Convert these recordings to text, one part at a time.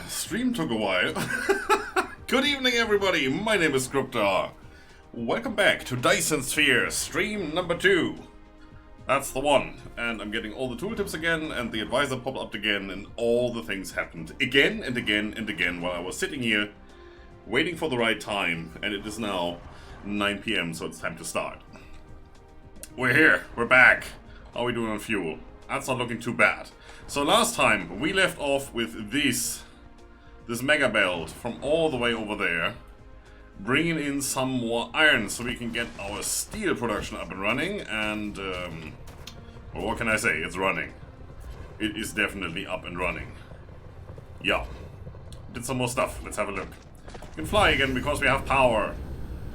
Stream took a while. Good evening, everybody. My name is Scriptar. Welcome back to Dyson Sphere, stream number 2. That's the one. And I'm getting all the tooltips again, and the advisor popped up again, and all the things happened again and again and again while I was sitting here waiting for the right time. And it is now 9 PM, so it's time to start. We're here. We're back. How are we doing on fuel? That's not looking too bad. So last time we left off with this mega belt from all the way over there, bringing in some more iron so we can get our steel production up and running. And well, what can I say? It's running. It is definitely up and running. Yeah, did some more stuff. Let's have a look. We can fly again because we have power.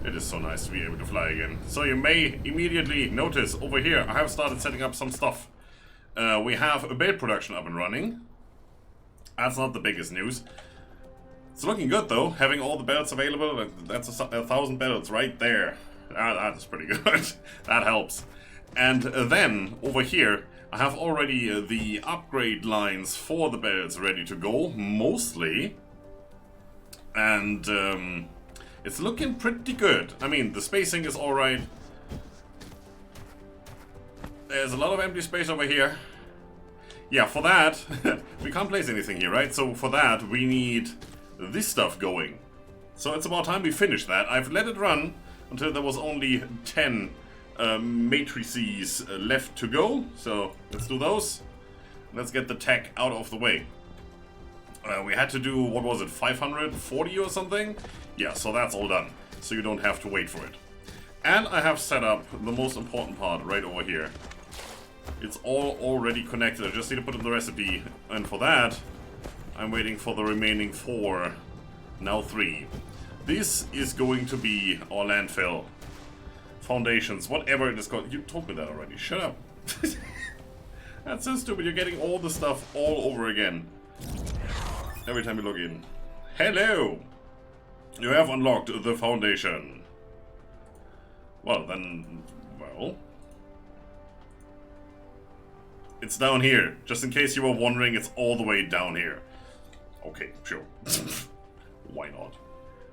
It is so nice to be able to fly again. So you may immediately notice over here I have started setting up some stuff. We have a belt production up and running. That's not the biggest news. It's looking good though, having all the belts available. That's 1,000 belts right there. That is pretty good. That helps. And then over here I have already the upgrade lines for the belts ready to go, mostly. And it's looking pretty good. I mean, the spacing is alright. There's a lot of empty space over here. Yeah, for that, we can't place anything here, right? So for that, we need this stuff going. So it's about time we finish that. I've let it run until there was only 10 matrices left to go. So let's do those. Let's get the tech out of the way. We had to do, what was it, 540 or something? Yeah, so that's all done. So you don't have to wait for it. And I have set up the most important part right over here. It's all already connected. I just need to put in the recipe. And for that, I'm waiting for the remaining 4. Now 3. This is going to be our landfill. Foundations, whatever it is called. You told me that already. Shut up. That's so stupid. You're getting all the stuff all over again. Every time you log in. Hello! You have unlocked the foundation. Well, then... well... it's down here. Just in case you were wondering, it's all the way down here. Okay, sure. Why not?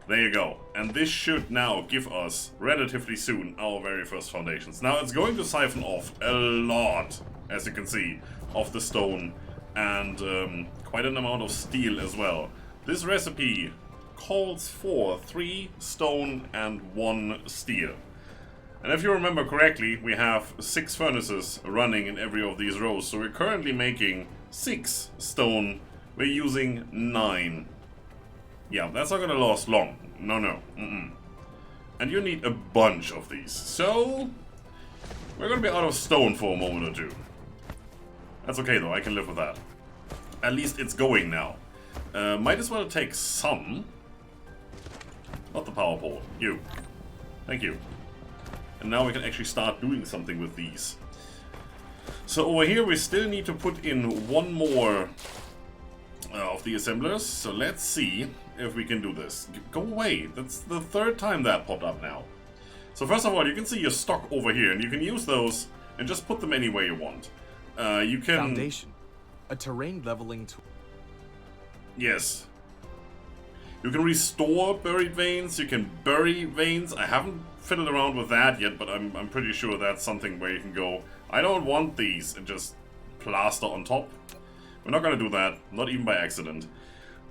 There you go. And this should now give us, relatively soon, our very first foundations. Now, it's going to siphon off a lot, as you can see, of the stone. And quite an amount of steel as well. This recipe calls for 3 stone and 1 steel. And if you remember correctly, we have 6 furnaces running in every of these rows. So we're currently making 6 stone. We're using 9. Yeah, that's not gonna last long. No. And you need a bunch of these. So we're gonna be out of stone for a moment or two. That's okay though, I can live with that. At least it's going now. Might as well take some. Not the power pole. You. Thank you. And now we can actually start doing something with these. So over here we still need to put in 1 more of the assemblers. So let's see if we can do this. Go away. That's the 3rd time that popped up now. So first of all, you can see your stock over here. And you can use those and just put them anywhere you want. You can... Foundation. A terrain leveling tool. Yes. You can restore buried veins. You can bury veins. I haven't fiddled around with that yet, but I'm pretty sure that's something where you can go, I don't want these, and just plaster on top. We're not going to do that, not even by accident.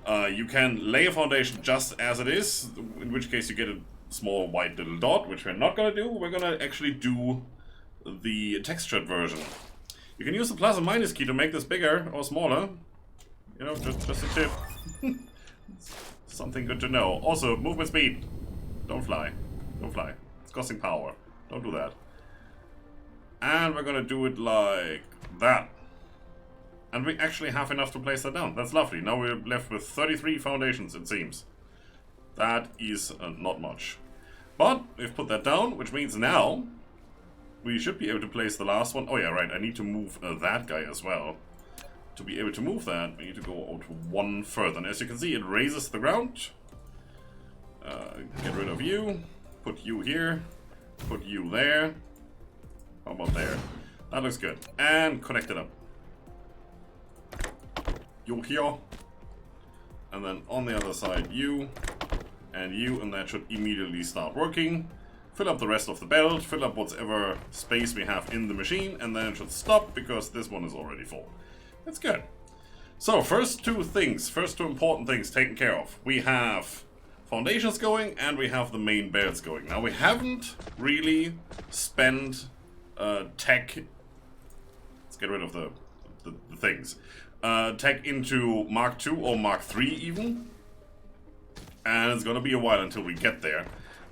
You can lay a foundation just as it is, in which case you get a small white little dot, which we're not going to do. We're going to actually do the textured version. You can use the plus and minus key to make this bigger or smaller. You know, just a tip. Something good to know. Also, movement speed. Don't fly. Don't fly. It's costing power. Don't do that. And we're gonna do it like that. And we actually have enough to place that down. That's lovely. Now we're left with 33 foundations, it seems. That is not much. But we've put that down, which means now we should be able to place the last one. Oh yeah, right. I need to move that guy as well. To be able to move that, we need to go out 1 further. And as you can see, it raises the ground. Get rid of you. Put you here. Put you there. How about there? That looks good. And connect it up. You here. and then on the other side you, and that should immediately start working. Fill up the rest of the belt, fill up whatever space we have in the machine, and then it should stop because this one is already full. That's good. So, first two important things taken care of. We have foundations going, and we have the main belts going. Now, we haven't really spent tech. Let's get rid of the things. Tech into Mark II or Mark III even. And it's gonna be a while until we get there.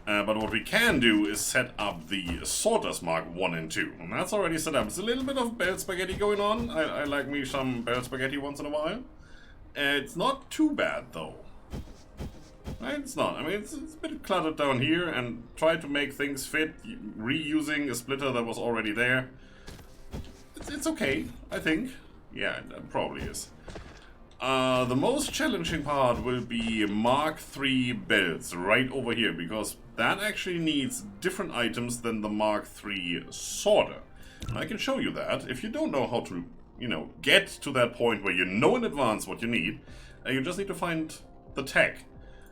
But what we can do is set up the sorters Mark 1 and 2. And that's already set up. It's a little bit of belt spaghetti going on. I like me some belt spaghetti once in a while. It's not too bad though. Right? It's not. I mean, it's a bit cluttered down here, and try to make things fit, reusing a splitter that was already there. It's okay, I think. Yeah, it probably is. The most challenging part will be Mark III belts right over here, because that actually needs different items than the Mark III sorter. And I can show you that. If you don't know how to, get to that point where you know in advance what you need, you just need to find the tech.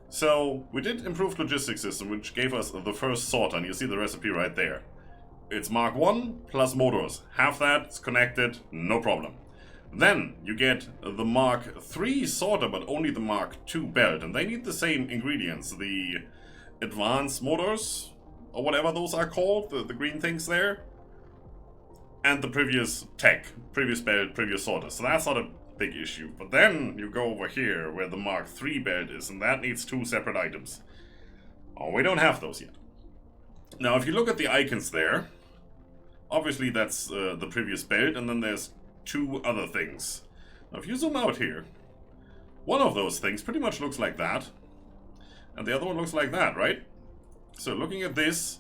So, we did improved logistics system, which gave us the first sorter, and you see the recipe right there. It's Mark 1 plus motors. Have that, it's connected, no problem. Then you get the Mark III sorter, but only the Mark II belt, and they need the same ingredients. The advanced motors, or whatever those are called, the green things there, and the previous tech, previous belt, previous sorter. So that's not a big issue. But then you go over here where the Mark III belt is, and that needs two separate items. Oh, we don't have those yet. Now, if you look at the icons there, obviously that's the previous belt, and then there's two other things. Now, if you zoom out here, one of those things pretty much looks like that, and the other one looks like that, right? So looking at this,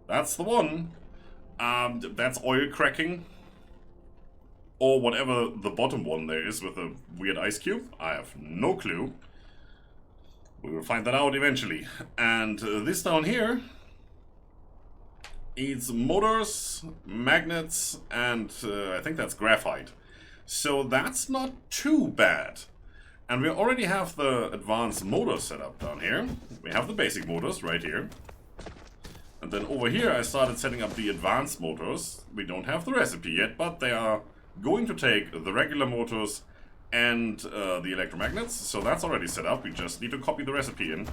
that's the one. That's oil cracking, or whatever the bottom one there is with a weird ice cube. I have no clue. We will find that out eventually. And this down here needs motors, magnets, and I think that's graphite. So that's not too bad. And we already have the advanced motor set up down here. We have the basic motors right here. And then over here I started setting up the advanced motors. We don't have the recipe yet, but they are going to take the regular motors and the electromagnets. So that's already set up. We just need to copy the recipe in.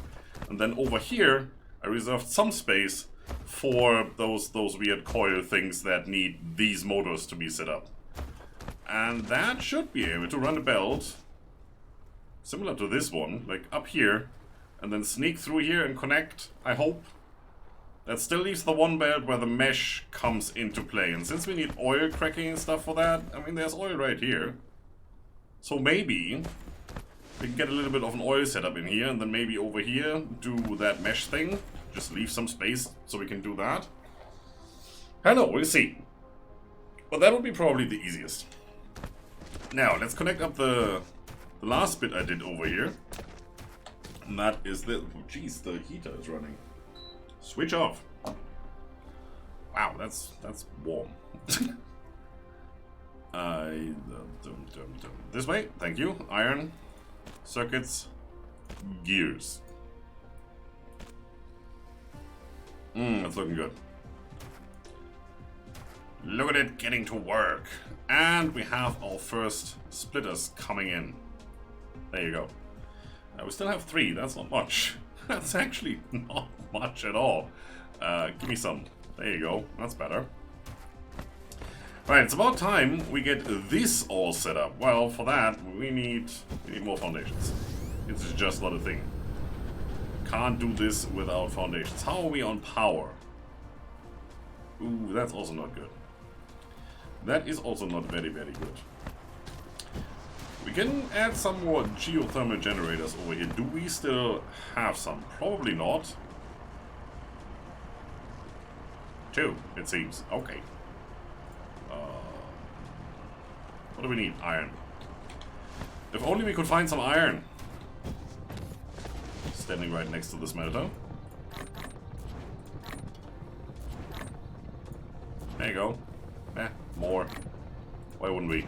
And then over here I reserved some space for those weird coil things that need these motors to be set up. And that should be able to run a belt similar to this one, like up here, and then sneak through here and connect, I hope. That still leaves the one belt where the mesh comes into play. And since we need oil cracking and stuff for that, I mean, there's oil right here. So maybe we can get a little bit of an oil setup in here, and then maybe over here do that mesh thing. Just leave some space so we can do that. I don't know, we'll see. But that would be probably the easiest. Now, let's connect up the last bit I did over here. And that is the... Oh, geez, the heater is running. Switch off. Wow, that's warm. This way, thank you. Iron, circuits, gears. That's looking good. Look at it getting to work. And we have our first splitters coming in. There you go. We still have 3, that's not much. That's actually not much at all. Give me some. There you go, that's better. Right, it's about time we get this all set up. Well, for that, we need more foundations. It's just not a thing. Can't do this without foundations. How are we on power? Ooh, that's also not good. That is also not very, very good. We can add some more geothermal generators over here. Do we still have some? Probably not. 2, it seems. Okay. What do we need? Iron. If only we could find some iron. Standing right next to the smelter. There you go. More. Why wouldn't we?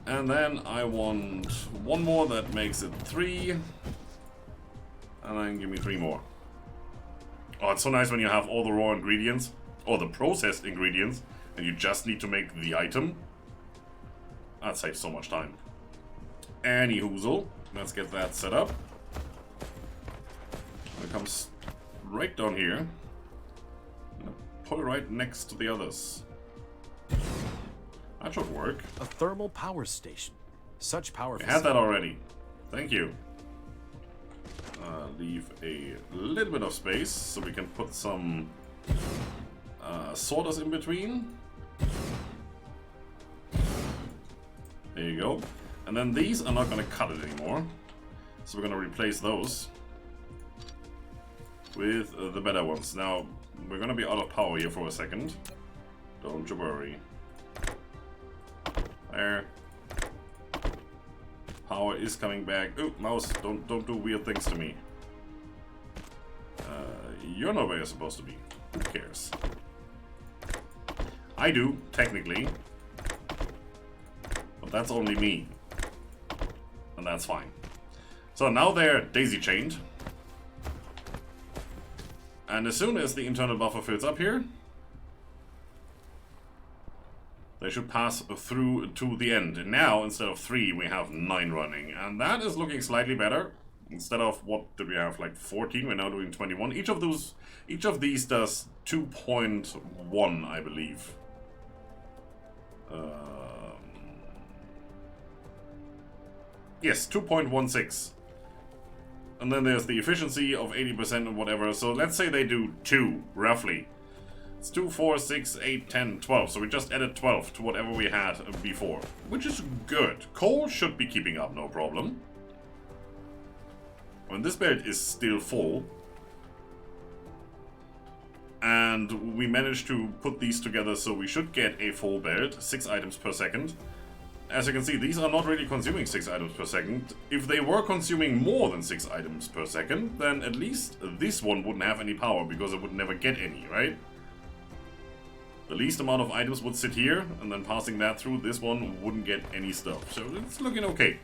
And then I want one more that makes it 3. And then give me 3 more. Oh, it's so nice when you have all the raw ingredients, or the processed ingredients, and you just need to make the item. That saves so much time. Anyhoozle, let's get that set up. It comes right down here. Put it right next to the others. That should work. A thermal power station. Such power. We had that already. Thank you. Leave a little bit of space so we can put some sorters in between. There you go. And then these are not going to cut it anymore. So we're going to replace those with the better ones. Now, we're going to be out of power here for a second. Don't you worry. There. Power is coming back. Oh, mouse, don't do weird things to me. You're not where you're supposed to be. Who cares? I do, technically. But that's only me. And that's fine. So now they're daisy-chained. And as soon as the internal buffer fills up here, they should pass through to the end. And now, instead of 3, we have 9 running. And that is looking slightly better. Instead of, what did we have, like 14? We're now doing 21. Each of these does 2.1, I believe. Yes, 2.16. And then there's the efficiency of 80% and whatever. So let's say they do 2, roughly. It's 2, 4, 6, 8, 10, 12. So we just added 12 to whatever we had before. Which is good. Coal should be keeping up, no problem. When this build is still full. And we managed to put these together so we should get a full build. 6 items per second. As you can see, these are not really consuming 6 items per second. If they were consuming more than 6 items per second, then at least this one wouldn't have any power because it would never get any, right? The least amount of items would sit here, and then passing that through, this one wouldn't get any stuff. So it's looking okay.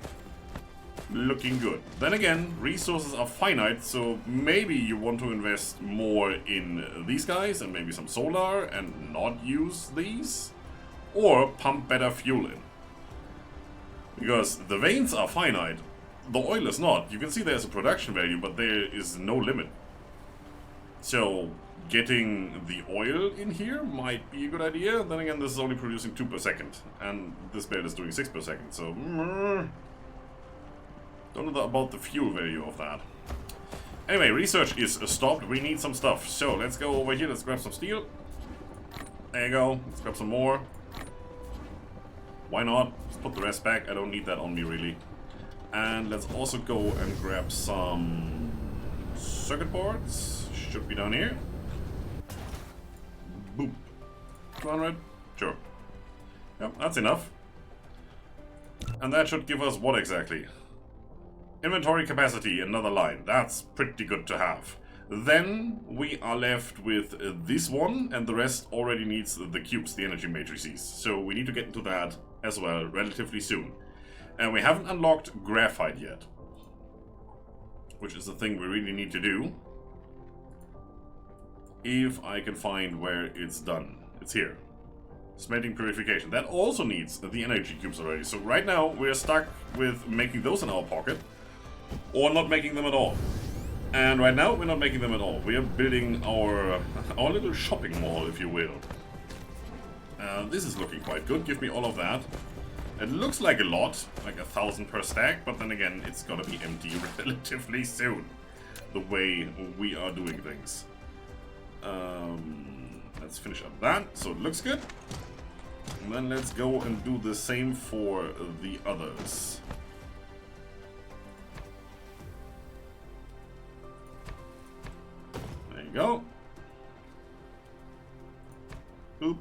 Looking good. Then again, resources are finite, so maybe you want to invest more in these guys and maybe some solar and not use these. Or pump better fuel in. Because the veins are finite, the oil is not. You can see there's a production value, but there is no limit. So getting the oil in here might be a good idea. Then again, this is only producing 2 per second, and this build is doing 6 per second, so don't know about the fuel value of that. Anyway, research is stopped. We need some stuff. So let's go over here. Let's grab some steel. There you go. Let's grab some more. Why not? Let's put the rest back. I don't need that on me, really. And let's also go and grab some circuit boards. Should be down here. Boop. 200? Sure. Yep, that's enough. And that should give us what exactly? Inventory capacity, another line. That's pretty good to have. Then we are left with this one, and the rest already needs the cubes, the energy matrices. So we need to get into that as well relatively soon. And we haven't unlocked graphite yet, which is the thing we really need to do. If I can find where it's done. It's here. Smelting purification. That also needs the energy cubes already. So right now we're stuck with making those in our pocket, or not making them at all. And right now we're not making them at all. We are building our little shopping mall, if you will. This is looking quite good. Give me all of that. It looks like a lot, like 1,000 per stack, but then again, it's gonna be empty relatively soon, the way we are doing things. Let's finish up that, so it looks good. And then let's go and do the same for the others. There you go. Boop.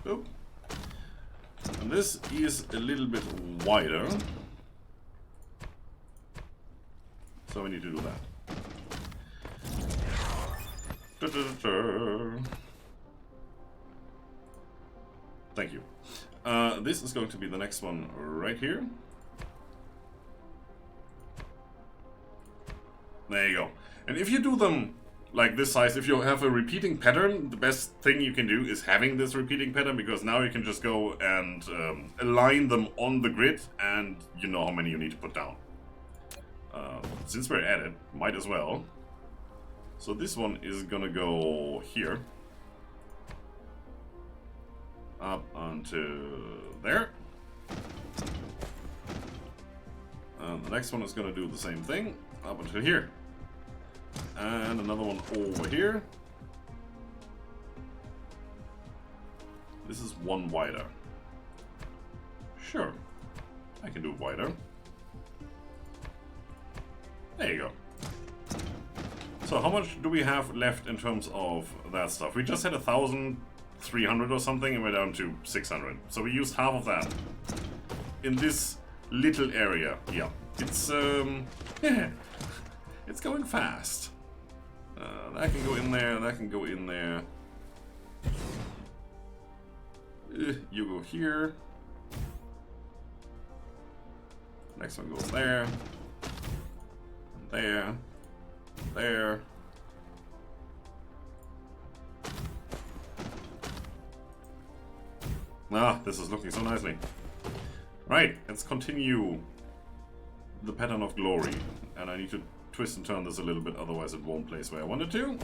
Boop. And this is a little bit wider. So we need to do that. Thank you. This is going to be the next one right here. There you go. And if you do them like this size, if you have a repeating pattern, the best thing you can do is having this repeating pattern, because now you can just go and align them on the grid, and you know how many you need to put down. Since we're at it, might as well. So this one is gonna go here. Up onto there. And the next one is gonna do the same thing, up until here. And another one over here. This is one wider. Sure, I can do wider. There you go. So how much do we have left in terms of that stuff? We just had 1,300 or something, and we're down to 600. So we used half of that in this little area. Yeah, it's it's going fast. That can go in there. That can go in there. You go here. Next one goes there. There. There. Ah, this is looking so nicely. Right, let's continue the pattern of glory. And I need to twist and turn this a little bit, otherwise it won't place where I want it to.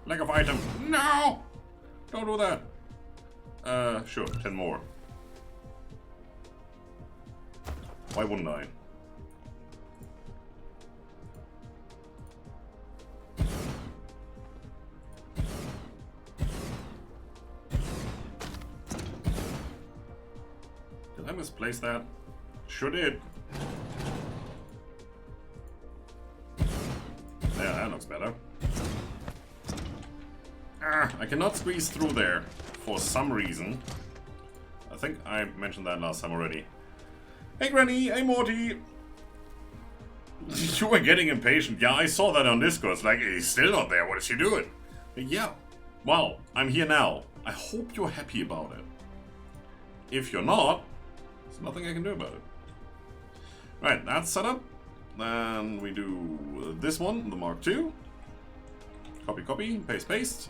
Lack of item. No! Don't do that. Sure, 10 more. Why wouldn't I? Did I misplace that? Sure did. Yeah, that looks better. Ah, I cannot squeeze through there for some reason. I think I mentioned that last time already. Hey Granny, hey Morty! You were getting impatient. Yeah, I saw that on Discord. It's like, he's still not there, what is she doing? Yeah, well, I'm here now. I hope you're happy about it. If you're not, there's nothing I can do about it. Right, that's set up. Then we do this one, the Mark II. Copy, copy, paste, paste.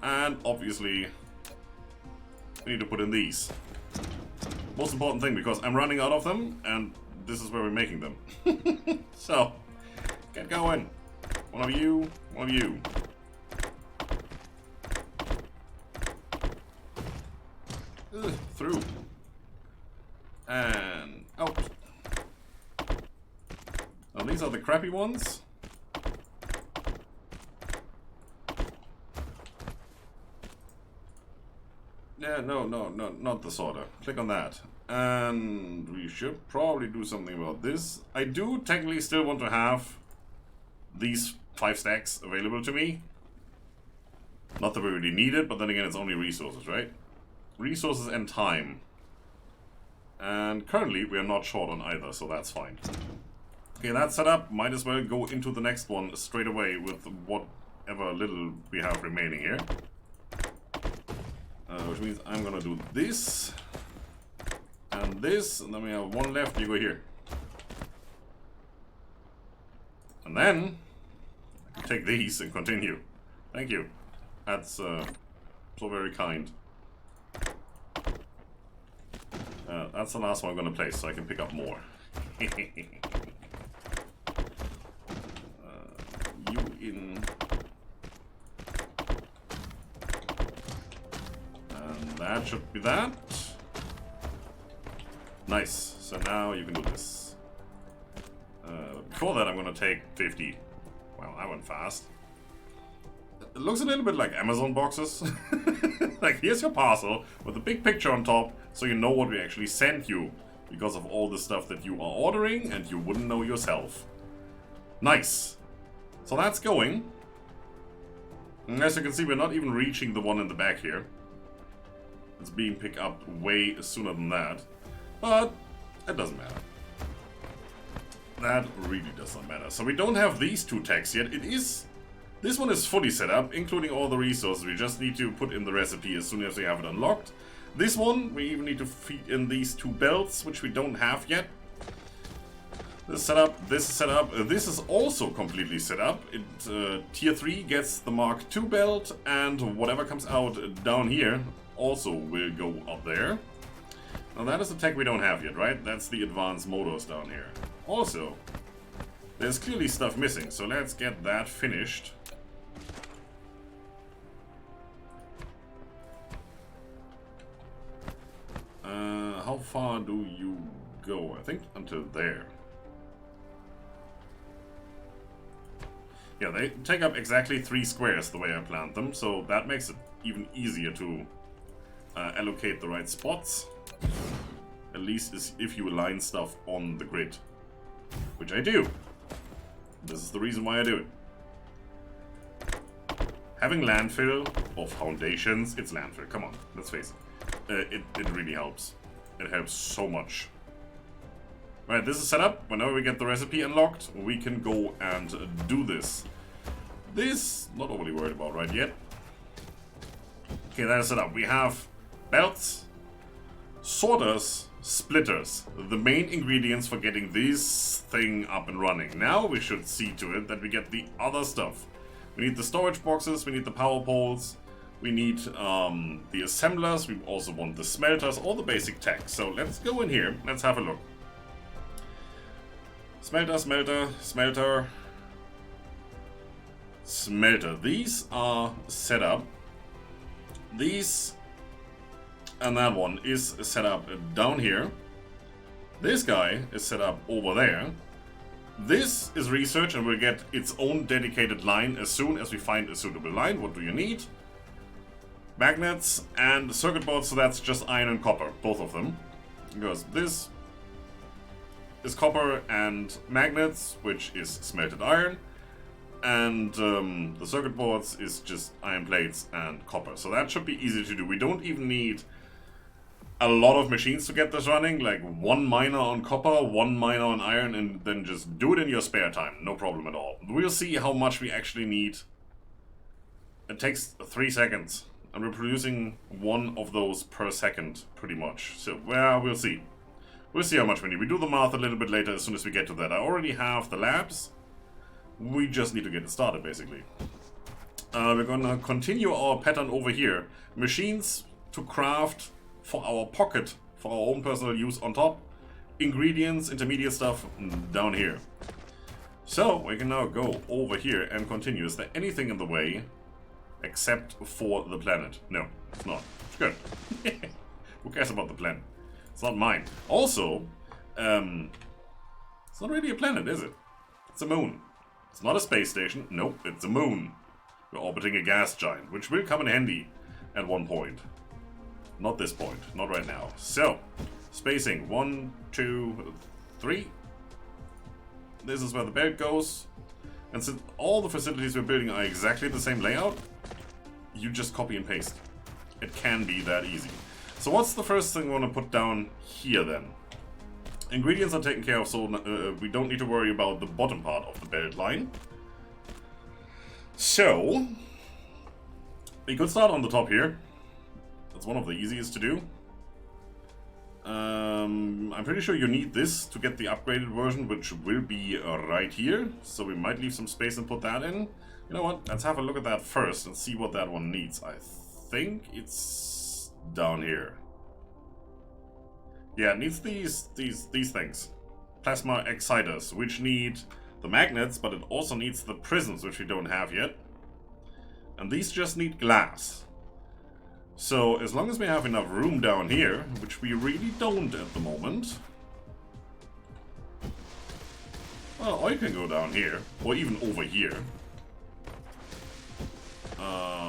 And obviously, we need to put in these. Most important thing, because I'm running out of them, and this is where we're making them. So, get going. One of you, one of you. Through. And out. Now these are the crappy ones. Yeah, no, not the sorter. Click on that. And we should probably do something about this. I do technically still want to have these 5 stacks available to me. Not that we really need it, but then again, it's only resources, right? Resources and time. And currently, we are not short on either, so that's fine. Okay, that's set up. Might as well go into the next one straight away with whatever little we have remaining here. Which means I'm gonna do this and this, and then we have one left. You go here, and then take these and continue. Thank you. That's so very kind. That's the last one I'm gonna place, so I can pick up more. You in. That should be that. Nice. So now you can do this. Before that, I'm gonna take 50. Wow, that went fast. It looks a little bit like Amazon boxes. Like, here's your parcel with a big picture on top, so you know what we actually sent you, because of all the stuff that you are ordering and you wouldn't know yourself. Nice. So that's going. And as you can see, we're not even reaching the one in the back here. It's being picked up way sooner than that, but it doesn't matter. That really does not matter. So we don't have these two techs yet. This one is fully set up, including all the resources. We just need to put in the recipe as soon as we have it unlocked. This one, we even need to feed in these two belts, which we don't have yet. This is set up, this is set up, this is also completely set up. Tier 3 gets the Mark II belt, and whatever comes out down here also will go up there. Now that is the tech we don't have yet, right? That's the advanced motors down here. Also, there's clearly stuff missing, so let's get that finished. How far do you go? I think until there. Yeah, they take up exactly 3 squares the way I planned them, so that makes it even easier to allocate the right spots. At least if you align stuff on the grid. Which I do. This is the reason why I do it. Having landfill or foundations, it's landfill, come on, let's face it. It really helps. It helps so much. Right, this is set up. Whenever we get the recipe unlocked, we can go and do this. This, not overly worried about right yet. Okay, that is set up. We have belts, sorters, splitters. The main ingredients for getting this thing up and running. Now we should see to it that we get the other stuff. We need the storage boxes, we need the power poles, we need the assemblers, we also want the smelters, all the basic tech. So let's go in here, let's have a look. Smelter, smelter, smelter, smelter. These are set up. These and that one is set up down here. This guy is set up over there. This is research and will get its own dedicated line as soon as we find a suitable line. What do you need? Magnets and circuit boards, so that's just iron and copper, both of them. Because this is copper and magnets, which is smelted iron, and the circuit boards is just iron plates and copper. So that should be easy to do. We don't even need a lot of machines to get this running, like 1 miner on copper, 1 miner on iron, and then just do it in your spare time. No problem at all. We'll see how much we actually need. It takes 3 seconds, and we're producing 1 of those per second, pretty much. So, well, we'll see. We'll see how much we need. We do the math a little bit later as soon as we get to that. I already have the labs. We just need to get it started, basically. We're gonna continue our pattern over here. Machines to craft for our pocket, for our own personal use on top. Ingredients, intermediate stuff down here. So, we can now go over here and continue. Is there anything in the way except for the planet? No, it's not. It's good. Who cares about the planet? It's not mine. Also, it's not really a planet, is it? It's a moon. It's not a space station. Nope, it's a moon. We're orbiting a gas giant, which will come in handy at one point. Not this point. Not right now. So, spacing. 1, 2, 3. This is where the belt goes. And since all the facilities we're building are exactly the same layout, you just copy and paste. It can be that easy. So what's the first thing we want to put down here then? Ingredients are taken care of, so we don't need to worry about the bottom part of the belt line. So, we could start on the top here. That's one of the easiest to do. I'm pretty sure you need this to get the upgraded version, which will be right here. So we might leave some space and put that in. You know what? Let's have a look at that first and see what that one needs. I think it's down here. Yeah, it needs these things. Plasma exciters, which need the magnets, but it also needs the prisms, which we don't have yet. And these just need glass. So, as long as we have enough room down here, which we really don't at the moment. Well, or you can go down here, or even over here.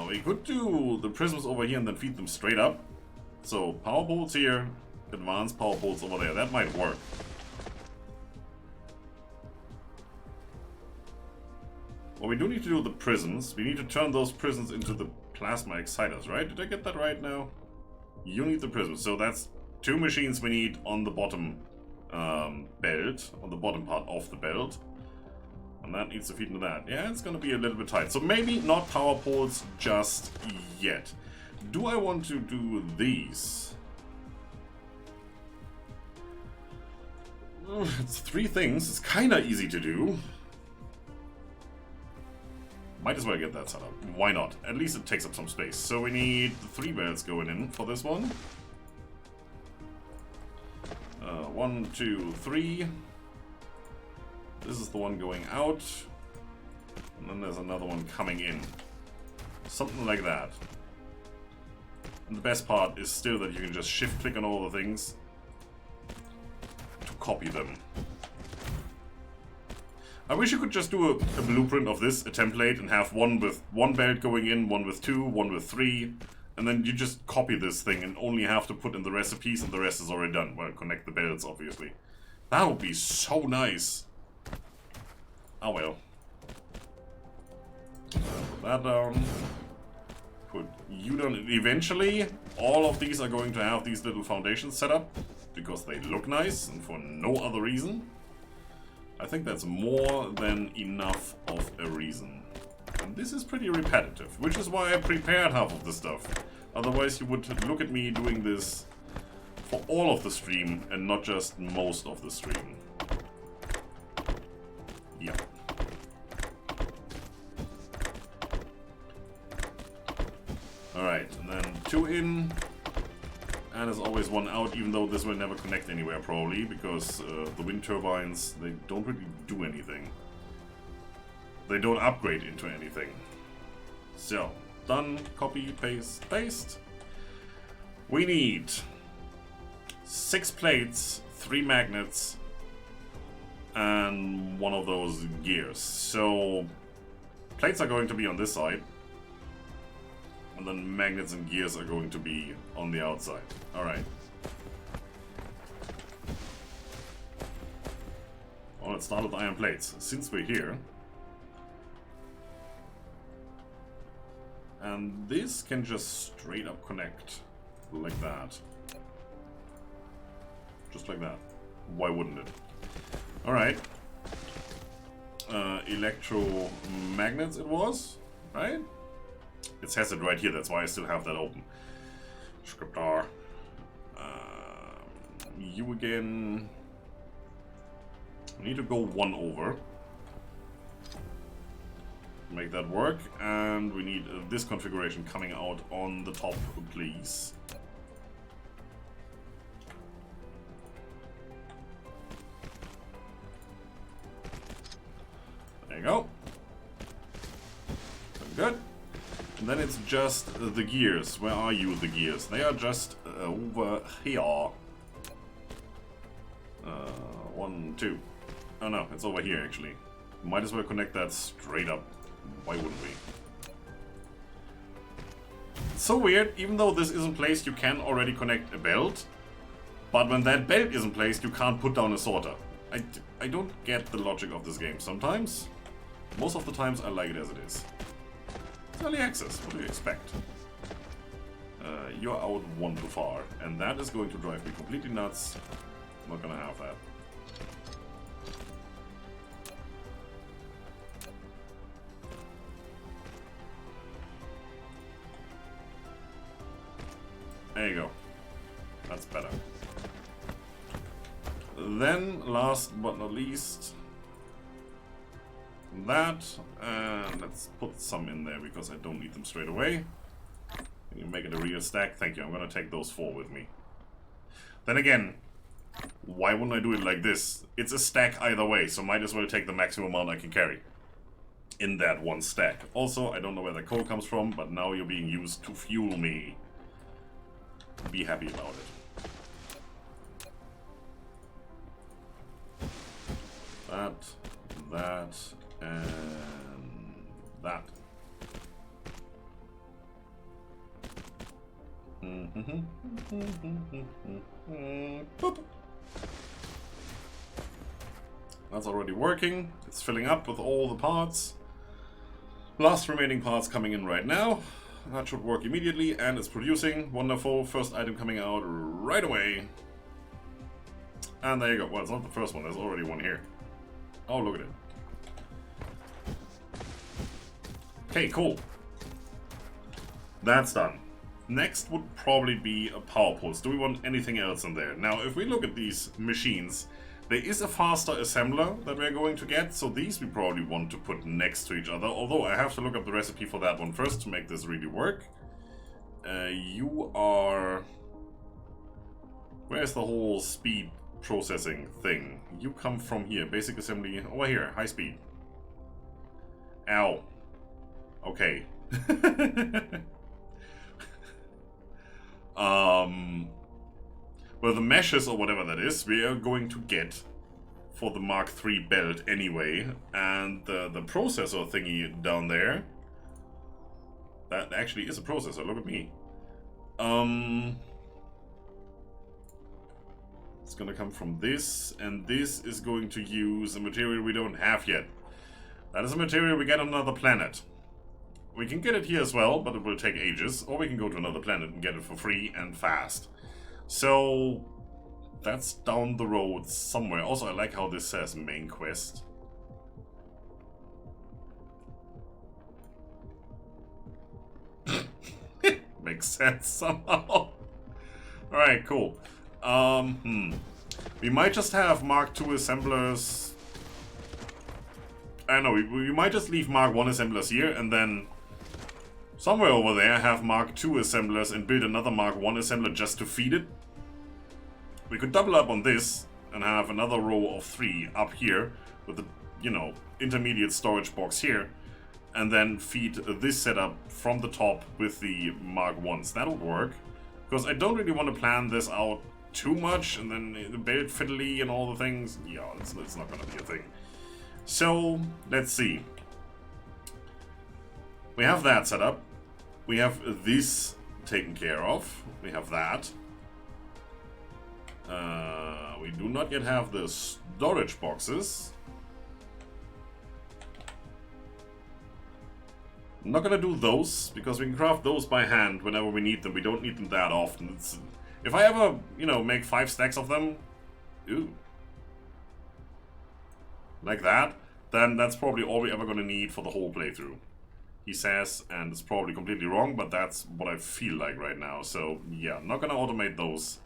We could do the prisms over here and then feed them straight up. So, power bolts here, advanced power bolts over there. That might work. Well, we do need to do the prisms. We need to turn those prisms into the plasma exciters, right? Did I get that right now? You need the prisms. So that's 2 machines we need on the bottom belt, on the bottom part of the belt. And that needs to feed into that. Yeah, it's gonna be a little bit tight. So maybe not power poles just yet. Do I want to do these? It's 3 things. It's kind of easy to do. Might as well get that set up. Why not? At least it takes up some space. So we need 3 belts going in for this one. 1, 2, 3. This is the one going out. And then there's another one coming in. Something like that. And the best part is still that you can just shift click on all the things to copy them. I wish you could just do a blueprint of this, a template, and have one with 1 belt going in, one with 2, one with 3, and then you just copy this thing and only have to put in the recipes and the rest is already done. Well, connect the belts, obviously. That would be so nice. Oh well. Put that down. Put you down. Eventually, all of these are going to have these little foundations set up because they look nice and for no other reason. I think that's more than enough of a reason. And this is pretty repetitive, which is why I prepared half of the stuff. Otherwise you would look at me doing this for all of the stream and not just most of the stream. Yeah. Alright, and then 2 in. And there's always 1 out, even though this will never connect anywhere probably, because the wind turbines, they don't really do anything. They don't upgrade into anything. So, done, copy, paste, paste. We need 6 plates, 3 magnets, and 1 of those gears. So, plates are going to be on this side. And then magnets and gears are going to be on the outside. Alright. Well, let's start with iron plates. Since we're here. And this can just straight up connect. Like that. Just like that. Why wouldn't it? Alright. Electromagnets it was, right? It says it right here, that's why I still have that open. Scriptar. You again. We need to go 1 over. Make that work. And we need this configuration coming out on the top, please. There you go. Good. And then it's just the gears. Where are you, the gears? They are just over here. 1, 2. Oh no, it's over here actually. Might as well connect that straight up. Why wouldn't we? It's so weird, even though this isn't placed, you can already connect a belt. But when that belt isn't placed, you can't put down a sorter. I don't get the logic of this game sometimes. Most of the times I like it as it is. It's early access, what do you expect? You're out 1 too far, and that is going to drive me completely nuts. I'm not gonna have that. There you go. That's better. Then, last but not least, that, and let's put some in there because I don't need them straight away. Can you make it a real stack? Thank you, I'm gonna take those 4 with me. Then again, why wouldn't I do it like this? It's a stack either way, so might as well take the maximum amount I can carry in that 1 stack. Also, I don't know where the coal comes from, but now you're being used to fuel me. Be happy about it. That, and that. Boop. That's already working. It's filling up with all the parts. Last remaining parts coming in right now. That should work immediately, and it's producing. Wonderful. First item coming out right away. And there you go. Well, it's not the first one. There's already one here. Oh, look at it. Okay, cool. That's done. Next would probably be a power pulse. Do we want anything else in there? Now, if we look at these machines, there is a faster assembler that we're going to get, so these we probably want to put next to each other, although I have to look up the recipe for that one first to make this really work. You are... Where's the whole speed processing thing? You come from here. Basic assembly over here. High speed. Ow. Okay. Well, the meshes or whatever that is, we are going to get for the Mark III belt anyway, and the processor thingy down there, that actually is a processor. Look at me. It's gonna come from this, and this is going to use a material we don't have yet. That is a material we get on another planet. We can get it here as well, but it will take ages, or we can go to another planet and get it for free and fast. So that's down the road somewhere. Also, I like how this says main quest. Makes sense somehow. Alright, cool. We might just have Mark II assemblers. I don't know, we might just leave Mark I assemblers here and then somewhere over there have Mark II assemblers and build another Mark I assembler just to feed it. We could double up on this and have another row of 3 up here with the, you know, intermediate storage box here, and then feed this setup from the top with the Mark Is. That'll work, because I don't really want to plan this out too much and then build fiddly and all the things. Yeah, it's not gonna be a thing. So, let's see. We have that set up. We have this taken care of. We have that. We do not yet have the storage boxes. I'm not gonna do those, because we can craft those by hand whenever we need them. We don't need them that often. If I ever, you know, make 5 stacks of them, ooh, like that, then that's probably all we're ever gonna need for the whole playthrough. He says, and it's probably completely wrong, but that's what I feel like right now. So, yeah, not gonna automate those.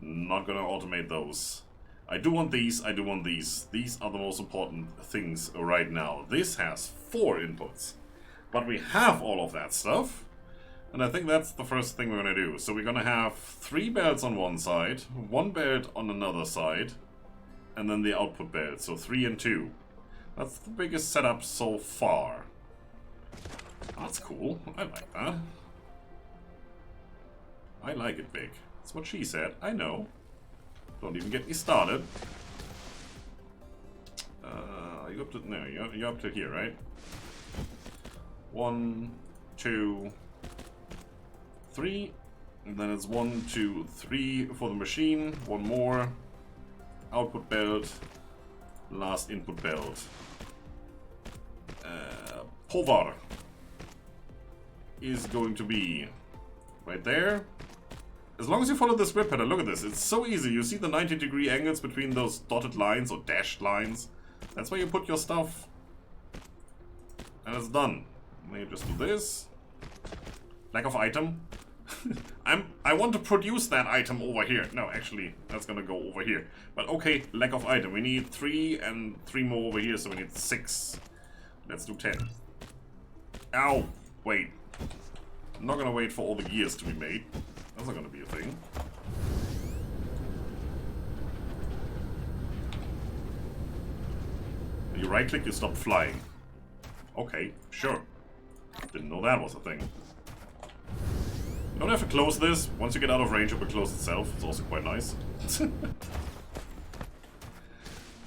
Not gonna automate those. I do want these, I do want these. These are the most important things right now. This has 4 inputs. But we have all of that stuff. And I think that's the first thing we're gonna do. So we're gonna have 3 belts on one side, 1 belt on another side, and then the output belt. So 3 and 2. That's the biggest setup so far. That's cool. I like that. I like it big. That's what she said. I know. Don't even get me started. You up to... No, you're up to here, right? 1, 2, 3. And then it's 1, 2, 3 for the machine. 1 more. Output belt. Last input belt. Povar is going to be right there. As long as you follow this grid pattern, look at this. It's so easy. You see the 90-degree angles between those dotted lines or dashed lines. That's where you put your stuff. And it's done. Then you just do this. Lack of item. I want to produce that item over here. No, actually, that's gonna go over here. But okay, lack of item. We need 3 and 3 more over here, so we need 6. Let's do 10. Ow! Wait. I'm not gonna wait for all the gears to be made. That's not gonna be a thing. When you right click, you stop flying. Okay, sure. Didn't know that was a thing. You don't have to close this. Once you get out of range, it will close itself. It's also quite nice.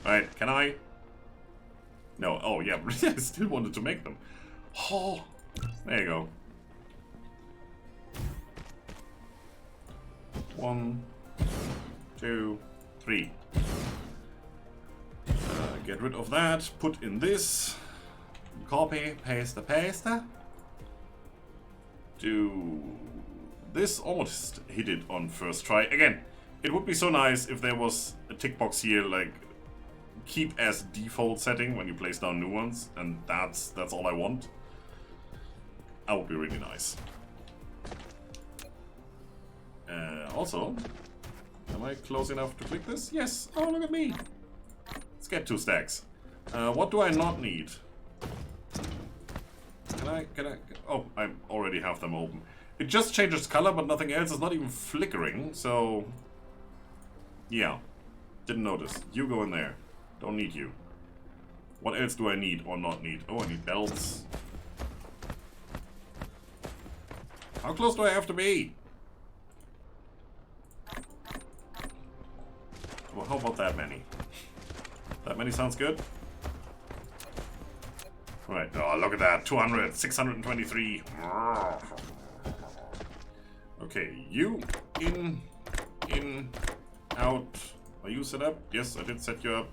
Alright, can I? No, oh yeah, I still wanted to make them. Oh, there you go. 1, 2, 3. Get rid of that. Put in this. Copy, paste, paste. Do this. Almost hit it on first try. Again, It would be so nice if there was a tick box here, like, keep as default setting when you place down new ones, and that's all I want. That would be really nice. Also, am I close enough to click this? Yes! Oh, look at me! Let's get 2 stacks. What do I not need? Can I... Oh, I already have them open. It just changes color, but nothing else. It's not even flickering, so... Yeah. Didn't notice. You go in there. Don't need you. What else do I need or not need? Oh, I need belts. How close do I have to be? Well, how about that many? That many sounds good? Right. Oh, look at that. 200, 623. Okay, you in, out. Are you set up? Yes, I did set you up.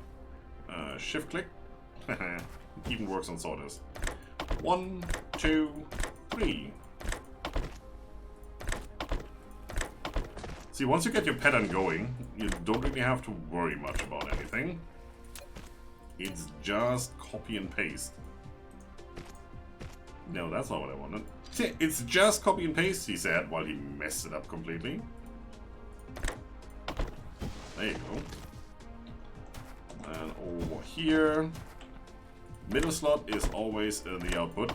Shift click. Even works on sorters. 1, 2, 3. See, once you get your pattern going, you don't really have to worry much about anything. It's just copy and paste. No, that's not what I wanted. It's just copy and paste, he said, while he messed it up completely. There you go. And over here, middle slot is always the output.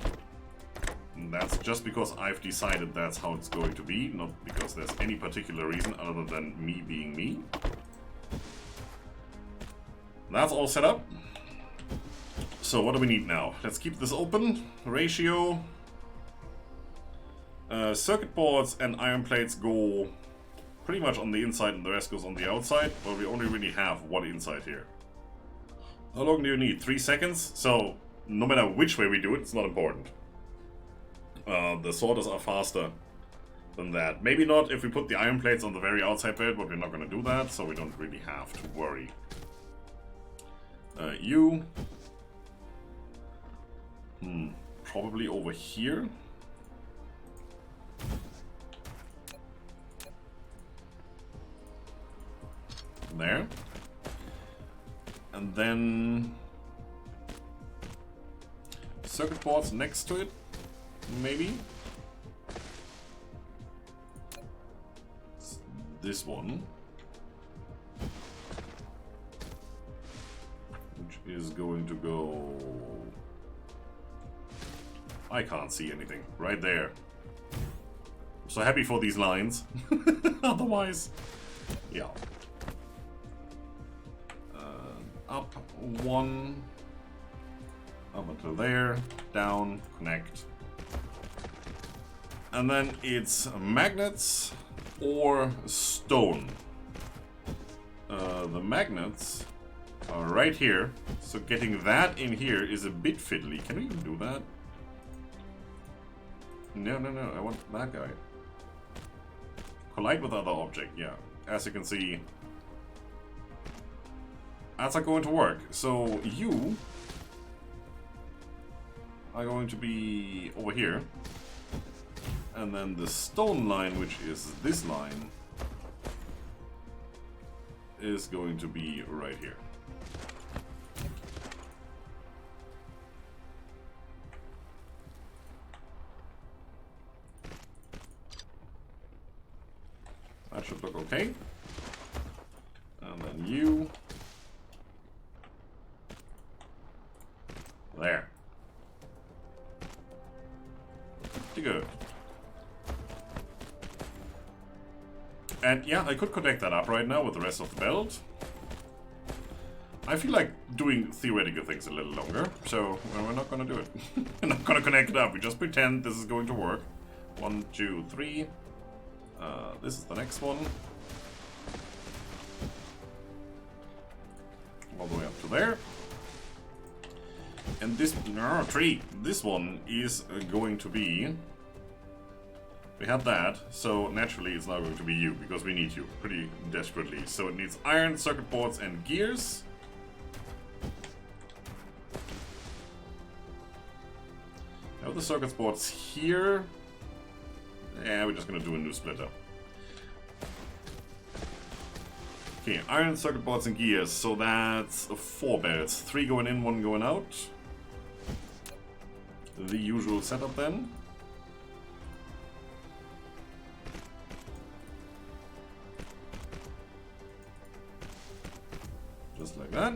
And that's just because I've decided that's how it's going to be, not because there's any particular reason other than me being me. That's all set up. So what do we need now? Let's keep this open. Ratio. Circuit boards and iron plates go pretty much on the inside and the rest goes on the outside, but we only really have one inside here. How long do you need? 3 seconds? So no matter which way we do it, it's not important. The sorters are faster than that. Maybe not if we put the iron plates on the very outside bit, but we're not going to do that, so we don't really have to worry. You. Probably over here. There. And then circuit boards next to it, maybe. This one, which is going to go... I can't see anything. Right there. I'm so happy for these lines. Otherwise, yeah. Up one, up until there, down, connect. And then it's magnets or stone. The magnets are right here, so getting that in here is a bit fiddly. Can we even do that? No, I want that guy. Collide with other object, yeah. As you can see, that's not going to work. So you are going to be over here. And then the stone line, which is this line, is going to be right here. That should look okay. And then you. There. Pretty good. And yeah, I could connect that up right now with the rest of the belt. I feel like doing theoretical things a little longer, so well, we're not gonna do it. We're not gonna connect it up, we just pretend this is going to work. 1, 2, 3. This is the next one. All the way up to there. And this, this one is going to be... We have that, so naturally it's now going to be you, because we need you pretty desperately. So it needs iron, circuit boards, and gears. Now the circuit boards here. Yeah, we're just gonna do a new splitter. Okay, iron circuit boards and gears. So that's 4 belts. 3 going in, 1 going out. The usual setup then. Just like that.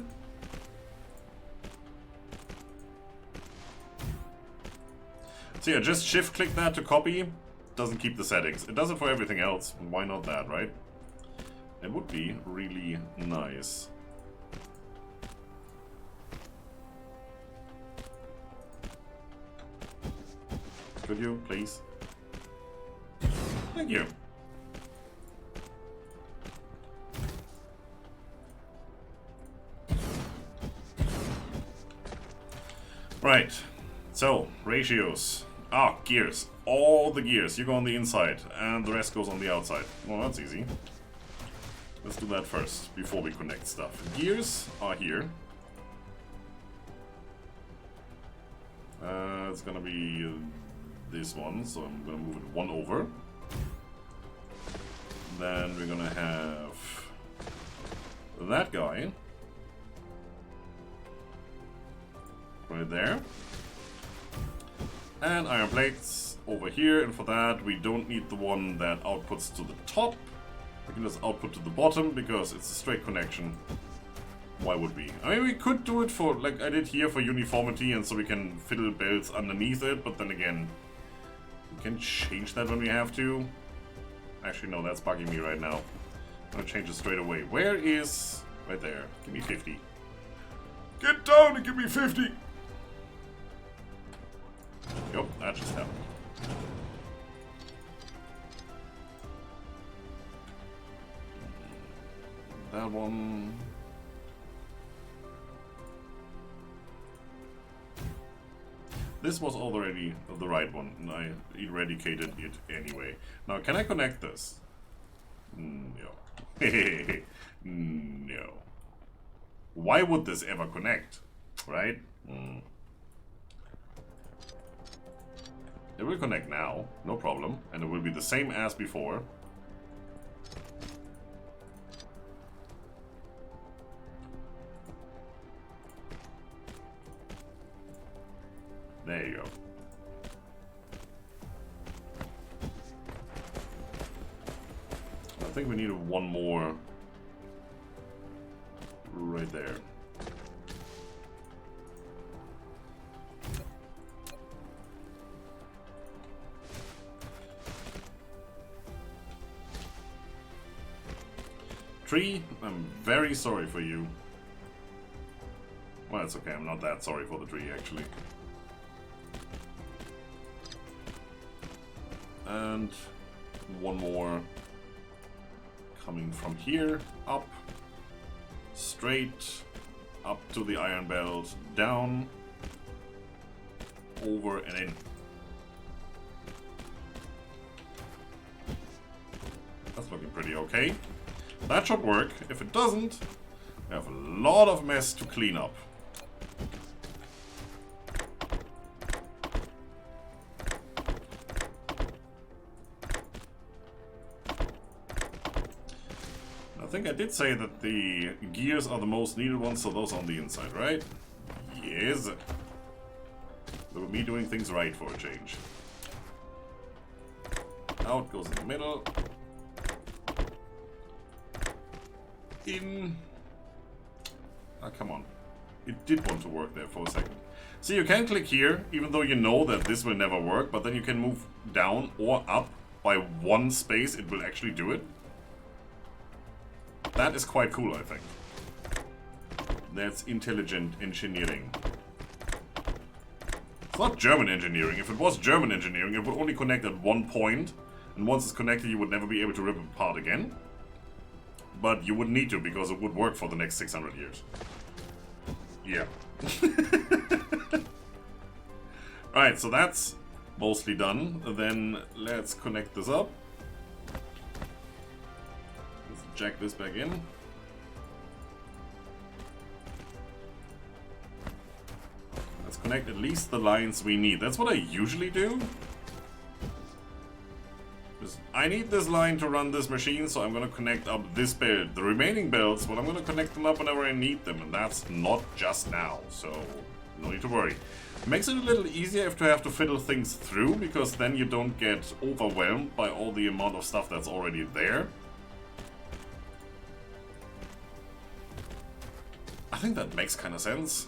So yeah, just shift click that to copy. Doesn't keep the settings. It does it for everything else. Why not that, right? It would be really nice. Could you, please? Thank you. Right. So, ratios. Ah, gears. All the gears. You go on the inside, and the rest goes on the outside. Well, that's easy. Let's do that first, before we connect stuff. Gears are here. It's gonna be this one, so I'm gonna move it 1 over. Then we're gonna have that guy right there. And iron plates over here, and for that we don't need the one that outputs to the top. We can just output to the bottom because it's a straight connection. Why would we? I mean, we could do it for, like I did here, for uniformity, and so we can fiddle belts underneath it, but then again, we can change that when we have to. Actually, no, that's bugging me right now. I'm gonna change it straight away. Where is... right there. Give me 50. Get down and give me 50! Yep, that just happened. That one... This was already the right one, and I eradicated it anyway. Now, can I connect this? No. No. Why would this ever connect? Right? It will connect now, no problem, and it will be the same as before. There you go. I think we need one more right there. Tree, I'm very sorry for you. Well, it's okay, I'm not that sorry for the tree, actually. And one more coming from here, up, straight, up to the iron belt, down, over and in. That's looking pretty okay. That should work. If it doesn't, we have a lot of mess to clean up. I think I did say that the gears are the most needed ones, so those on the inside, right? Yes. Look at me doing things right for a change. Out goes in the middle. In. Ah, come on. It did want to work there for a second. See, you can click here, even though you know that this will never work, but then you can move down or up by 1 space, it will actually do it. That is quite cool, I think. That's intelligent engineering. It's not German engineering. If it was German engineering, it would only connect at 1 point, and once it's connected, you would never be able to rip it apart again. But you wouldn't need to, because it would work for the next 600 years. Yeah. Alright, so that's mostly done. Then let's connect this up. Let's jack this back in. Let's connect at least the lines we need. That's what I usually do. I need this line to run this machine, so I'm gonna connect up this belt. The remaining belts, well, I'm gonna connect them up whenever I need them, and that's not just now, so no need to worry. Makes it a little easier if you have to fiddle things through, because then you don't get overwhelmed by all the amount of stuff that's already there. I think that makes kind of sense,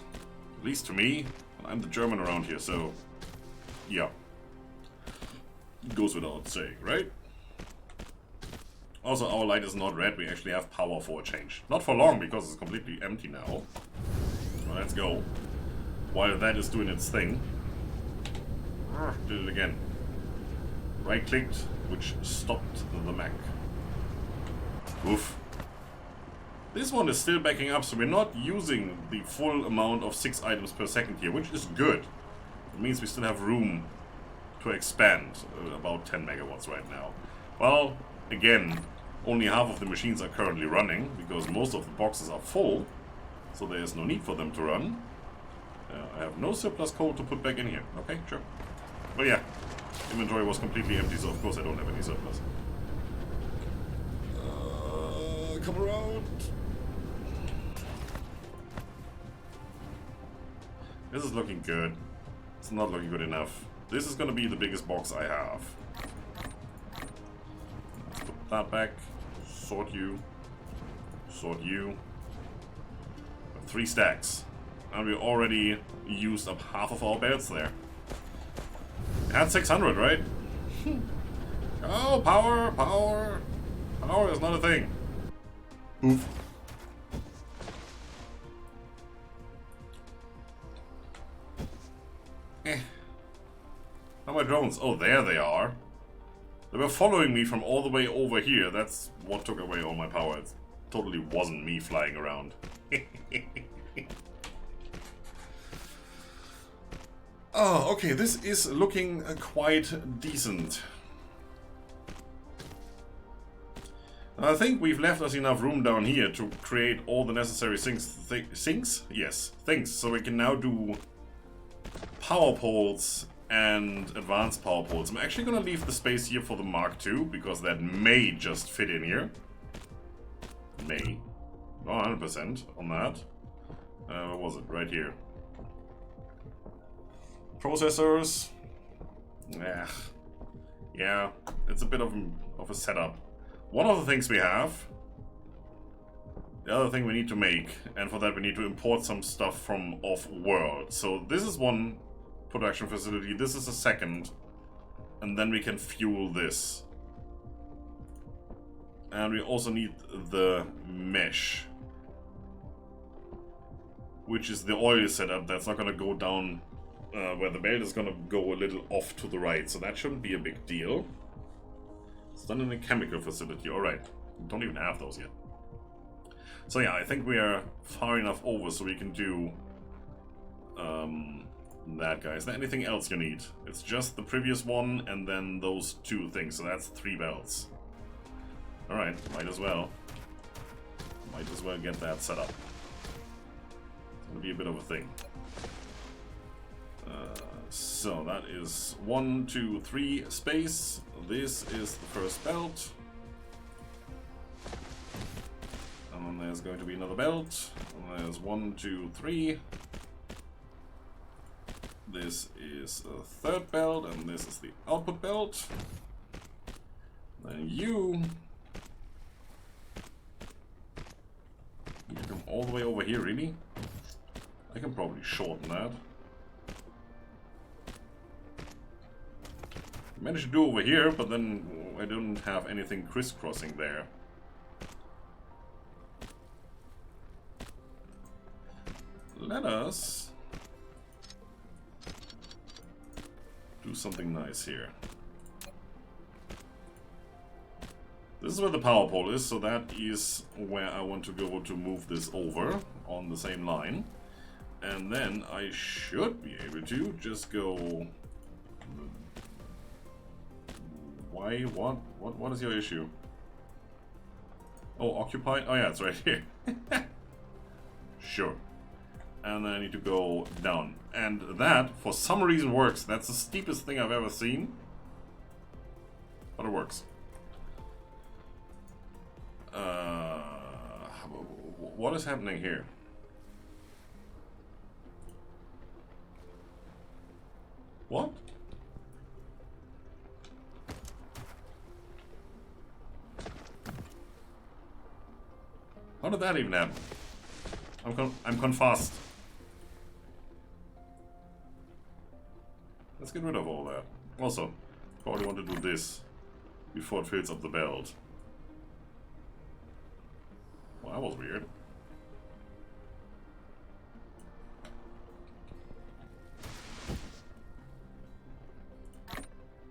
at least to me. I'm the German around here, so yeah. Goes without saying, right? Also, our light is not red. We actually have power for a change. Not for long, because it's completely empty now. Well, let's go. While that is doing its thing. Did it again. Right-clicked, which stopped the Mac. Oof. This one is still backing up, so we're not using the full amount of 6 items per second here, which is good. It means we still have room to expand, about 10 megawatts right now. Well, again, only half of the machines are currently running, because most of the boxes are full, so there is no need for them to run. I have no surplus coal to put back in here. Okay, sure. But yeah, inventory was completely empty, so of course I don't have any surplus. Come around. This is looking good. It's not looking good enough. This is gonna be the biggest box I have. Let's put that back. Sort you. Sort you. 3 stacks. And we already used up half of our belts there. We had 600, right? Oh, power, power. Power is not a thing. Oof. How are my drones? Oh, there they are. They were following me from all the way over here. That's what took away all my power. It totally wasn't me flying around. Oh, okay, this is looking quite decent. I think we've left us enough room down here to create all the necessary things? Yes, things. So we can now do power poles and advanced power poles. I'm actually going to leave the space here for the Mark II, because that may just fit in here. May. Not 100% on that. What was it? Right here. Processors. Yeah, it's a bit of a setup. One of the things we have. The other thing we need to make, and for that we need to import some stuff from off-world. So this is one production facility, this is a second, and then we can fuel this. And we also need the mesh, which is the oil setup that's not going to go down where the belt is going to go a little off to the right, so that shouldn't be a big deal. It's done in a chemical facility, alright. Don't even have those yet. So yeah, I think we are far enough over so we can do that, guy. Is there anything else you need? It's just the previous one and then those 2 things, so that's 3 belts. Alright, might as well. Might as well get that set up. It's gonna be a bit of a thing. So that is 1, 2, 3 space. This is the first belt. And then there's going to be another belt. And there's 1, 2, 3. This is a 3rd belt, and this is the output belt. Then you need to come all the way over here, really? I can probably shorten that. I managed to do over here, but then I don't have anything crisscrossing there. Let us do something nice here. This is where the power pole is, so that is where I want to go to move this over on the same line. And then I should be able to just go... Why? What is your issue? Oh, occupied? Oh yeah, it's right here. Sure. And then I need to go down. And that, for some reason, works. That's the steepest thing I've ever seen. But it works. What is happening here? What? How did that even happen? I'm confused. Let's get rid of all that. Also, probably want to do this before it fills up the belt. Well, that was weird.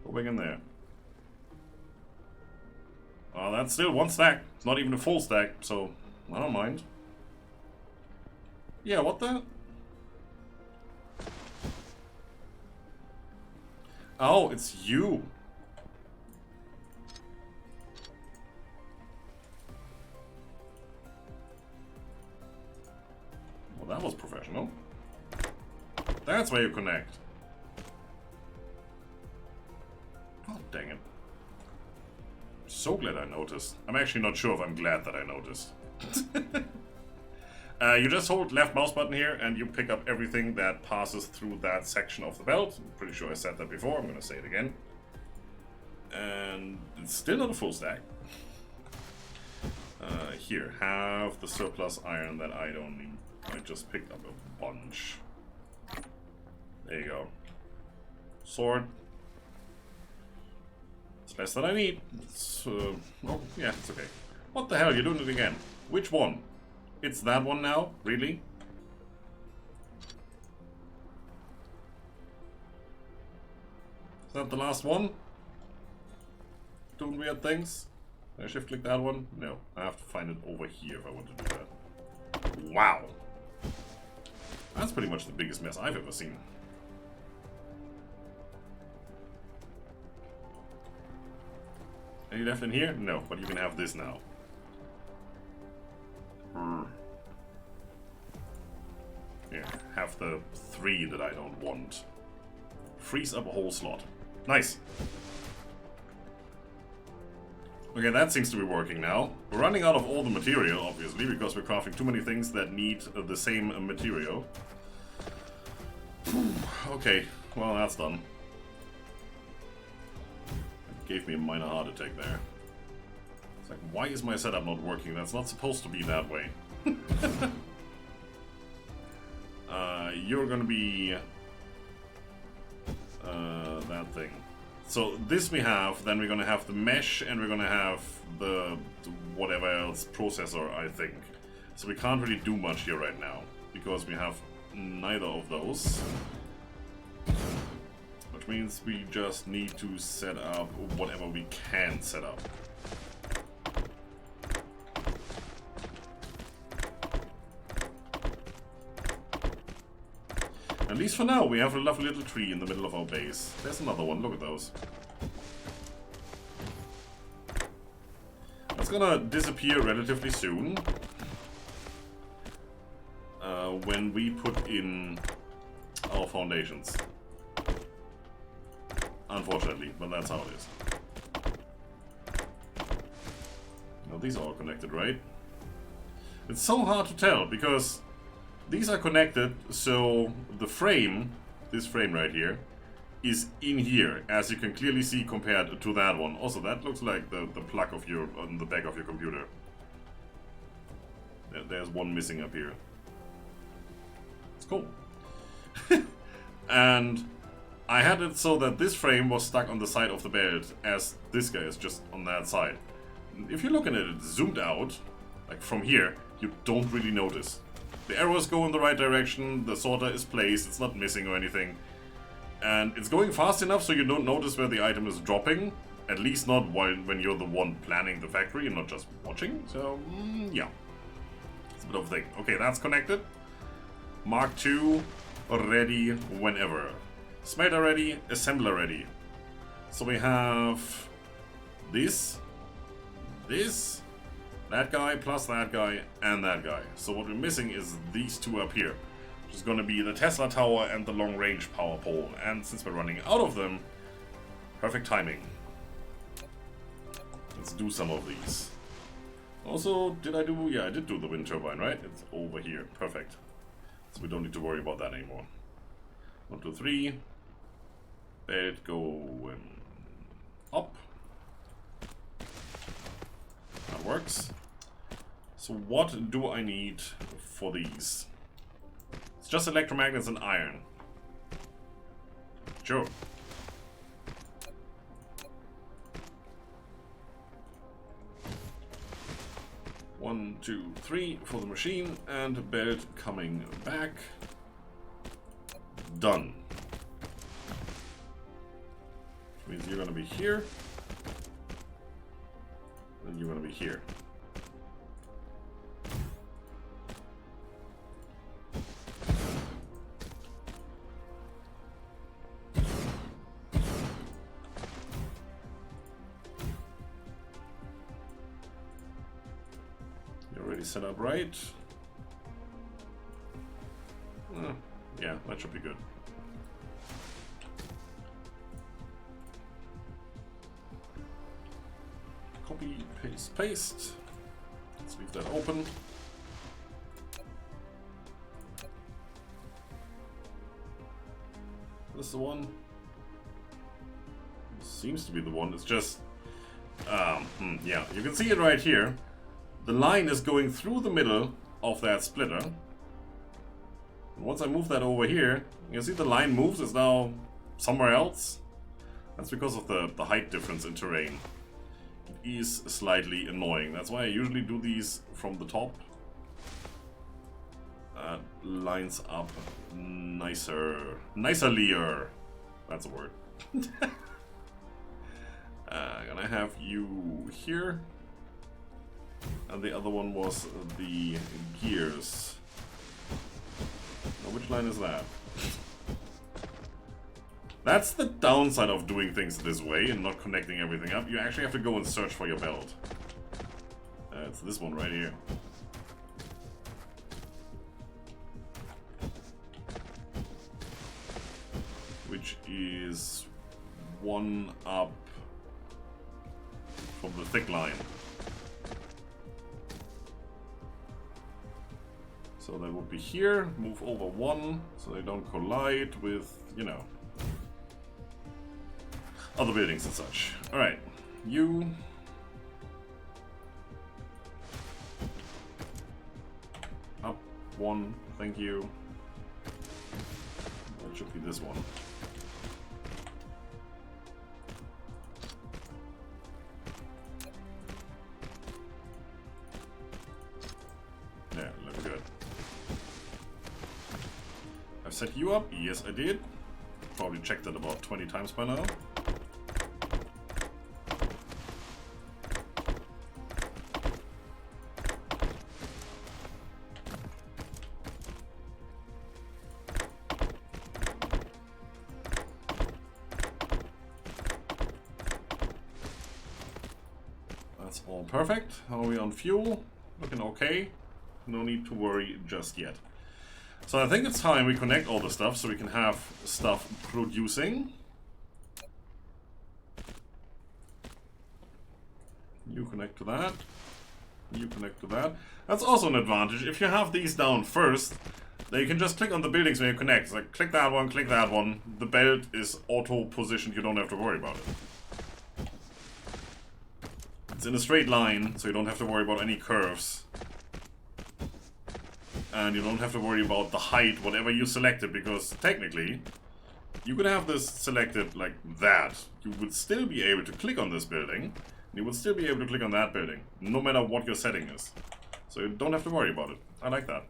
Go back in there. Oh, that's still one stack. It's not even a full stack, so I don't mind. Yeah, what the? Oh, it's you. Well, that was professional. That's where you connect. Oh, dang it. So glad I noticed. I'm actually not sure if I'm glad that I noticed. You just hold left mouse button here and you pick up everything that passes through that section of the belt. I'm pretty sure I said that before, I'm gonna say it again. And it's still not a full stack. Here, have the surplus iron that I don't need. I just picked up a bunch. There you go. Sword. It's less than I need. It's, oh, yeah, it's okay. What the hell, you're doing it again. Which one? It's that one now? Really? Is that the last one? Doing weird things? Can I shift click that one? No, I have to find it over here if I want to do that. Wow! That's pretty much the biggest mess I've ever seen. Any left in here? No, but you can have this now. Here, have the 3 that I don't want. Freeze up a whole slot. Nice. Okay, that seems to be working now. We're running out of all the material, obviously, because we're crafting too many things that need the same material. Okay, well, that's done. It gave me a minor heart attack there. It's like, why is my setup not working? That's not supposed to be that way. You're gonna be... that thing. So this we have, then we're gonna have the mesh, and we're gonna have the whatever else processor, I think. So we can't really do much here right now, because we have neither of those. Which means we just need to set up whatever we can set up. At least for now, we have a lovely little tree in the middle of our base. There's another one, look at those. That's gonna disappear relatively soon. When we put in our foundations. Unfortunately, but that's how it is. Now these are all connected, right? It's so hard to tell, because these are connected, so the frame, this frame right here, is in here, as you can clearly see compared to that one. Also, that looks like the plug of your, on the back of your computer. There's one missing up here. It's cool. And I had it so that this frame was stuck on the side of the belt, as this guy is just on that side. If you're looking at it zoomed out, like from here, you don't really notice. The arrows go in the right direction, the sorter is placed, it's not missing or anything. And it's going fast enough so you don't notice where the item is dropping. At least not when you're the one planning the factory and not just watching. So, yeah. It's a bit of a thing. Okay, that's connected. Mark II, ready whenever. Smelter ready, assembler ready. So we have this, that guy, plus that guy, and that guy. So what we're missing is these two up here, which is going to be the Tesla tower and the long-range power pole. And since we're running out of them, perfect timing. Let's do some of these. Also, did I do... Yeah, I did do the wind turbine, right? It's over here. Perfect. So we don't need to worry about that anymore. 1, 2, 3. Belt going up. That works. So what do I need for these? It's just electromagnets and iron. Sure. One, 2, 3 for the machine, and a belt coming back. Done. Which means you're gonna be here. And you're gonna be here. Set up right. Yeah, that should be good. Copy, paste, paste. Let's leave that open. This is the one. Seems to be the one. It's just yeah, you can see it right here. The line is going through the middle of that splitter. And once I move that over here, you can see the line moves. It's now somewhere else. That's because of the height difference in terrain. It is slightly annoying. That's why I usually do these from the top. Lines up nicer. Nicerlier. That's a word. Gonna have you here. And the other one was the gears. Now, which line is that? That's the downside of doing things this way and not connecting everything up. You actually have to go and search for your belt. It's this one right here. Which is one up from the thick line. So they would be here, move over one, so they don't collide with, you know, other buildings and such. Alright, you... Up one, thank you. That should be this one. Yeah, look good. Set you up? Yes, I did. Probably checked that about 20 times by now. That's all perfect. How are we on fuel? Looking okay. No need to worry just yet. So I think it's time we connect all the stuff so we can have stuff producing. You connect to that. You connect to that. That's also an advantage. If you have these down first, then you can just click on the buildings when you connect. It's like, click that one, click that one. The belt is auto-positioned, you don't have to worry about it. It's in a straight line, so you don't have to worry about any curves. And you don't have to worry about the height, whatever you selected, because technically, you could have this selected like that. You would still be able to click on this building, and you would still be able to click on that building, no matter what your setting is. So you don't have to worry about it. I like that.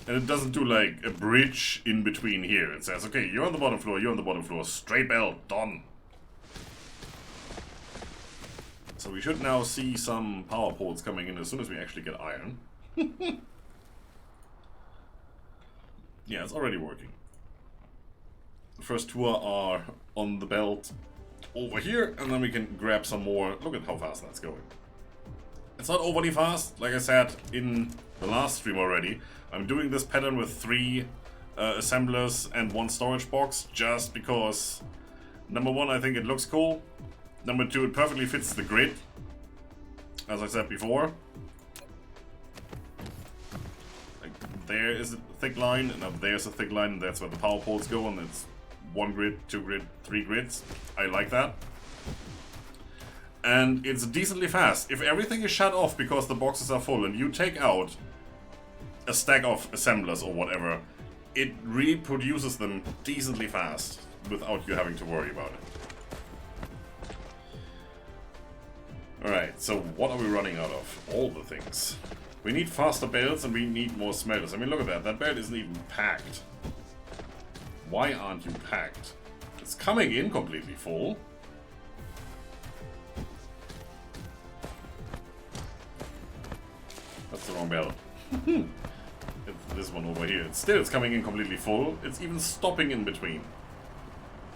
And it doesn't do like a bridge in between here. It says, okay, you're on the bottom floor, you're on the bottom floor, straight belt, done. So we should now see some power ports coming in as soon as we actually get iron. Yeah, it's already working. The first two are on the belt over here, and then we can grab some more. Look at how fast that's going. It's not overly fast, like I said in the last stream already. I'm doing this pattern with 3 assemblers and 1 storage box, just because, number one, I think it looks cool. Number 2, it perfectly fits the grid. As I said before. Like, there is a thick line, and up there's a thick line, and that's where the power poles go, and it's 1 grid, 2 grid, 3 grids. I like that. And it's decently fast. If everything is shut off because the boxes are full, and you take out a stack of assemblers or whatever, it reproduces them decently fast without you having to worry about it. Alright, so what are we running out of? All the things. We need faster belts and we need more smelters. I mean, look at that. That belt isn't even packed. Why aren't you packed? It's coming in completely full. That's the wrong belt. It's this one over here. It's coming in completely full. It's even stopping in between.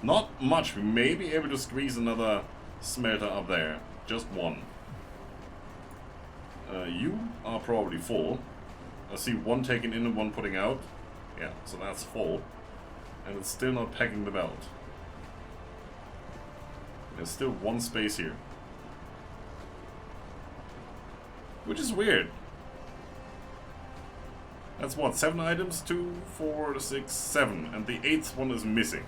Not much. We may be able to squeeze another smelter up there. Just one. You are probably full. I see one taken in and one putting out. Yeah, so that's full. And it's still not packing the belt. There's still one space here. Which is weird. That's what, 7 items? 2, 4, 6, 7. And the 8th one is missing.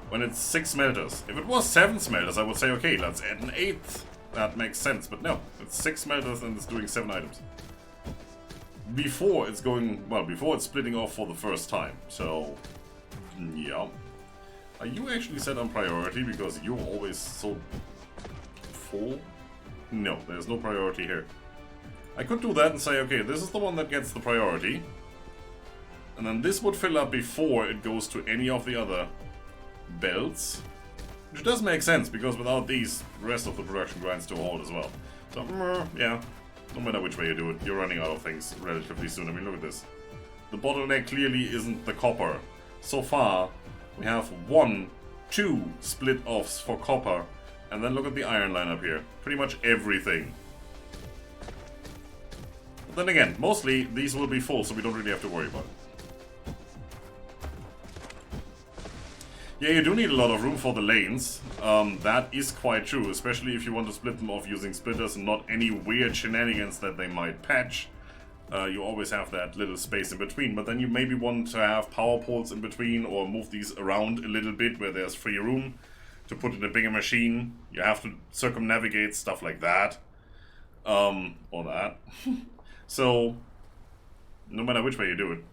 When it's 6 smelters. If it was 7 smelters, I would say, okay, let's add an 8th. That makes sense, but no. It's 6 smelters and it's doing 7 items. Before it's going, well, before it's splitting off for the first time. So, yeah. Are you actually set on priority because you're always so full? No, there's no priority here. I could do that and say, okay, this is the one that gets the priority. And then this would fill up before it goes to any of the other belts. Which does make sense, because without these, the rest of the production grinds to a halt as well. So, yeah, no matter which way you do it, you're running out of things relatively soon. I mean, look at this. The bottleneck clearly isn't the copper. So far, we have 1, 2 split-offs for copper, and then look at the iron line up here. Pretty much everything. But then again, mostly these will be full, so we don't really have to worry about it. Yeah, you do need a lot of room for the lanes. That is quite true, especially if you want to split them off using splitters and not any weird shenanigans that they might patch. You always have that little space in between, but then you maybe want to have power poles in between or move these around a little bit where there's free room to put in a bigger machine. You have to circumnavigate, stuff like that. Or that. So, no matter which way you do it.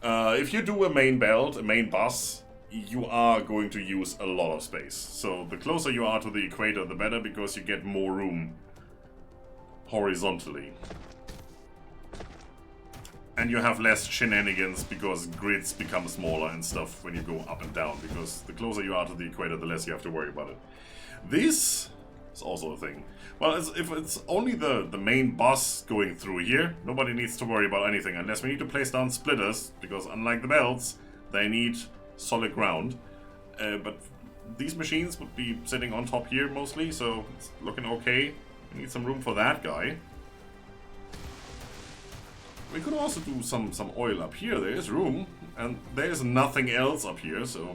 If you do a main belt, a main bus, you are going to use a lot of space. So the closer you are to the equator, the better, because you get more room horizontally. And you have less shenanigans because grids become smaller and stuff when you go up and down, because the closer you are to the equator, the less you have to worry about it. This is also a thing. Well, if it's only the main bus going through here, nobody needs to worry about anything, unless we need to place down splitters, because unlike the belts, they need solid ground. But these machines would be sitting on top here mostly, so it's looking okay. We need some room for that guy. We could also do some oil up here. There is room, and there's nothing else up here, so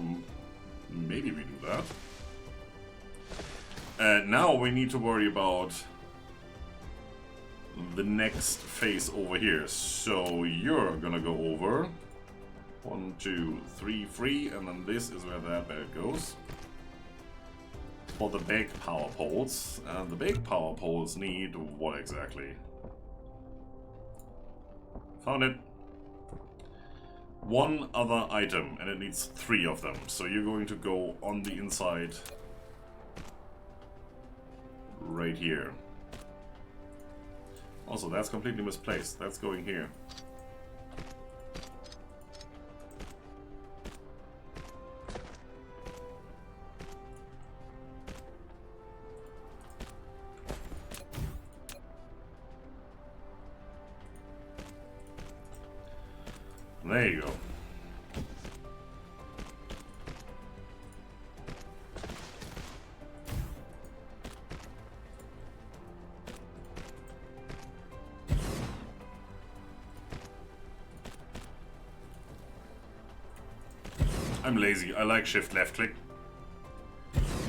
maybe we do that. Now we need to worry about the next phase over here. So you're gonna go over 1, 2, 3, 3, and then this is where that belt goes. For the big power poles. And the big power poles need what exactly? Found it. 1 other item, and it needs 3 of them. So you're going to go on the inside right here. Also, that's completely misplaced. That's going here. There you go. I'm lazy. I like shift left click.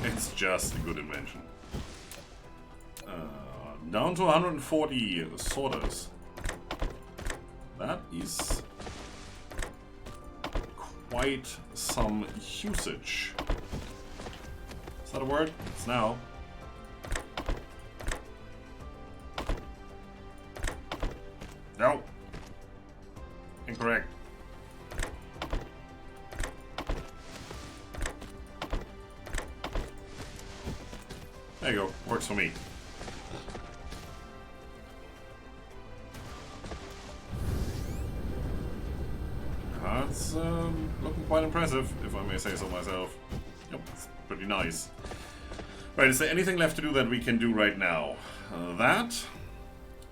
It's just a good invention. Down to 140 sorters. That is quite some usage. Is that a word? It's now. No. Incorrect. There you go. Works for me. That's looking quite impressive, if I may say so myself. Yep, it's pretty nice. Right, is there anything left to do that we can do right now? That.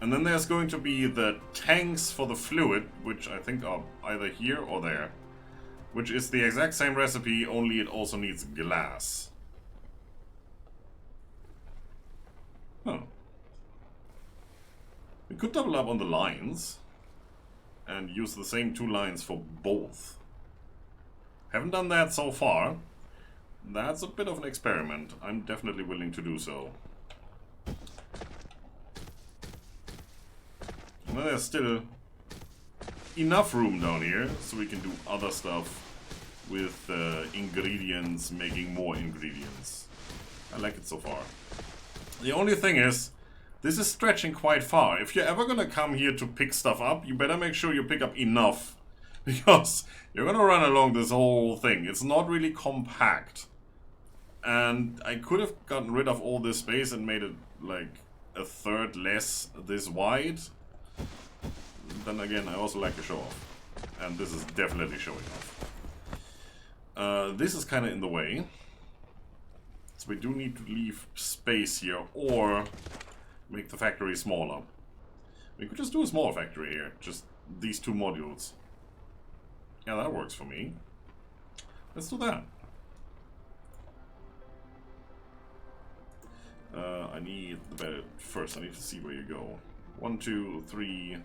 And then there's going to be the tanks for the fluid, which I think are either here or there. Which is the exact same recipe, only it also needs glass. Huh. We could double up on the lines and use the same 2 lines for both. Haven't done that so far. That's a bit of an experiment. I'm definitely willing to do so. Well, there's still enough room down here so we can do other stuff with ingredients, making more ingredients. I like it so far. The only thing is, this is stretching quite far. If you're ever gonna come here to pick stuff up, you better make sure you pick up enough. Because you're gonna run along this whole thing. It's not really compact. And I could have gotten rid of all this space and made it like a third less this wide. Then again, I also like to show off. And this is definitely showing off. This is kind of in the way. So we do need to leave space here or make the factory smaller. We could just do a smaller factory here. Just these 2 modules. Yeah, that works for me. Let's do that. I need the bed first. I need to see where you go. 1, 2, 3.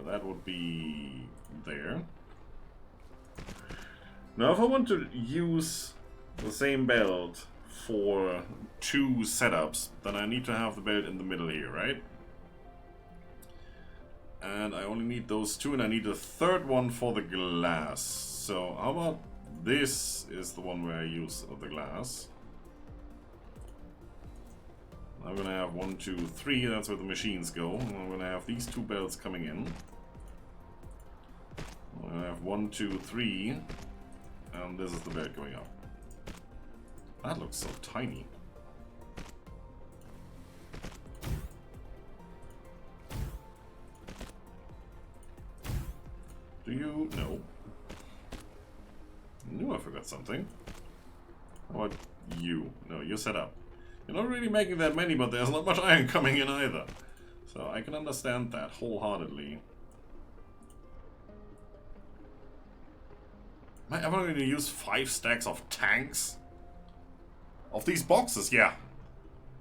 That would be there. Now, if I want to use the same belt for 2 setups, then I need to have the belt in the middle here, right? And I only need those 2, and I need a third one for the glass. So, how about this is the one where I use the glass. I'm gonna have 1, 2, 3, that's where the machines go. And I'm gonna have these 2 belts coming in. I'm gonna have 1, 2, 3, and this is the belt going up. That looks so tiny. Do you? No. I knew I forgot something. How about you? No, you're set up. You're not really making that many, but there's not much iron coming in either. So I can understand that wholeheartedly. Am I ever going to use 5 stacks of tanks? Of these boxes, yeah.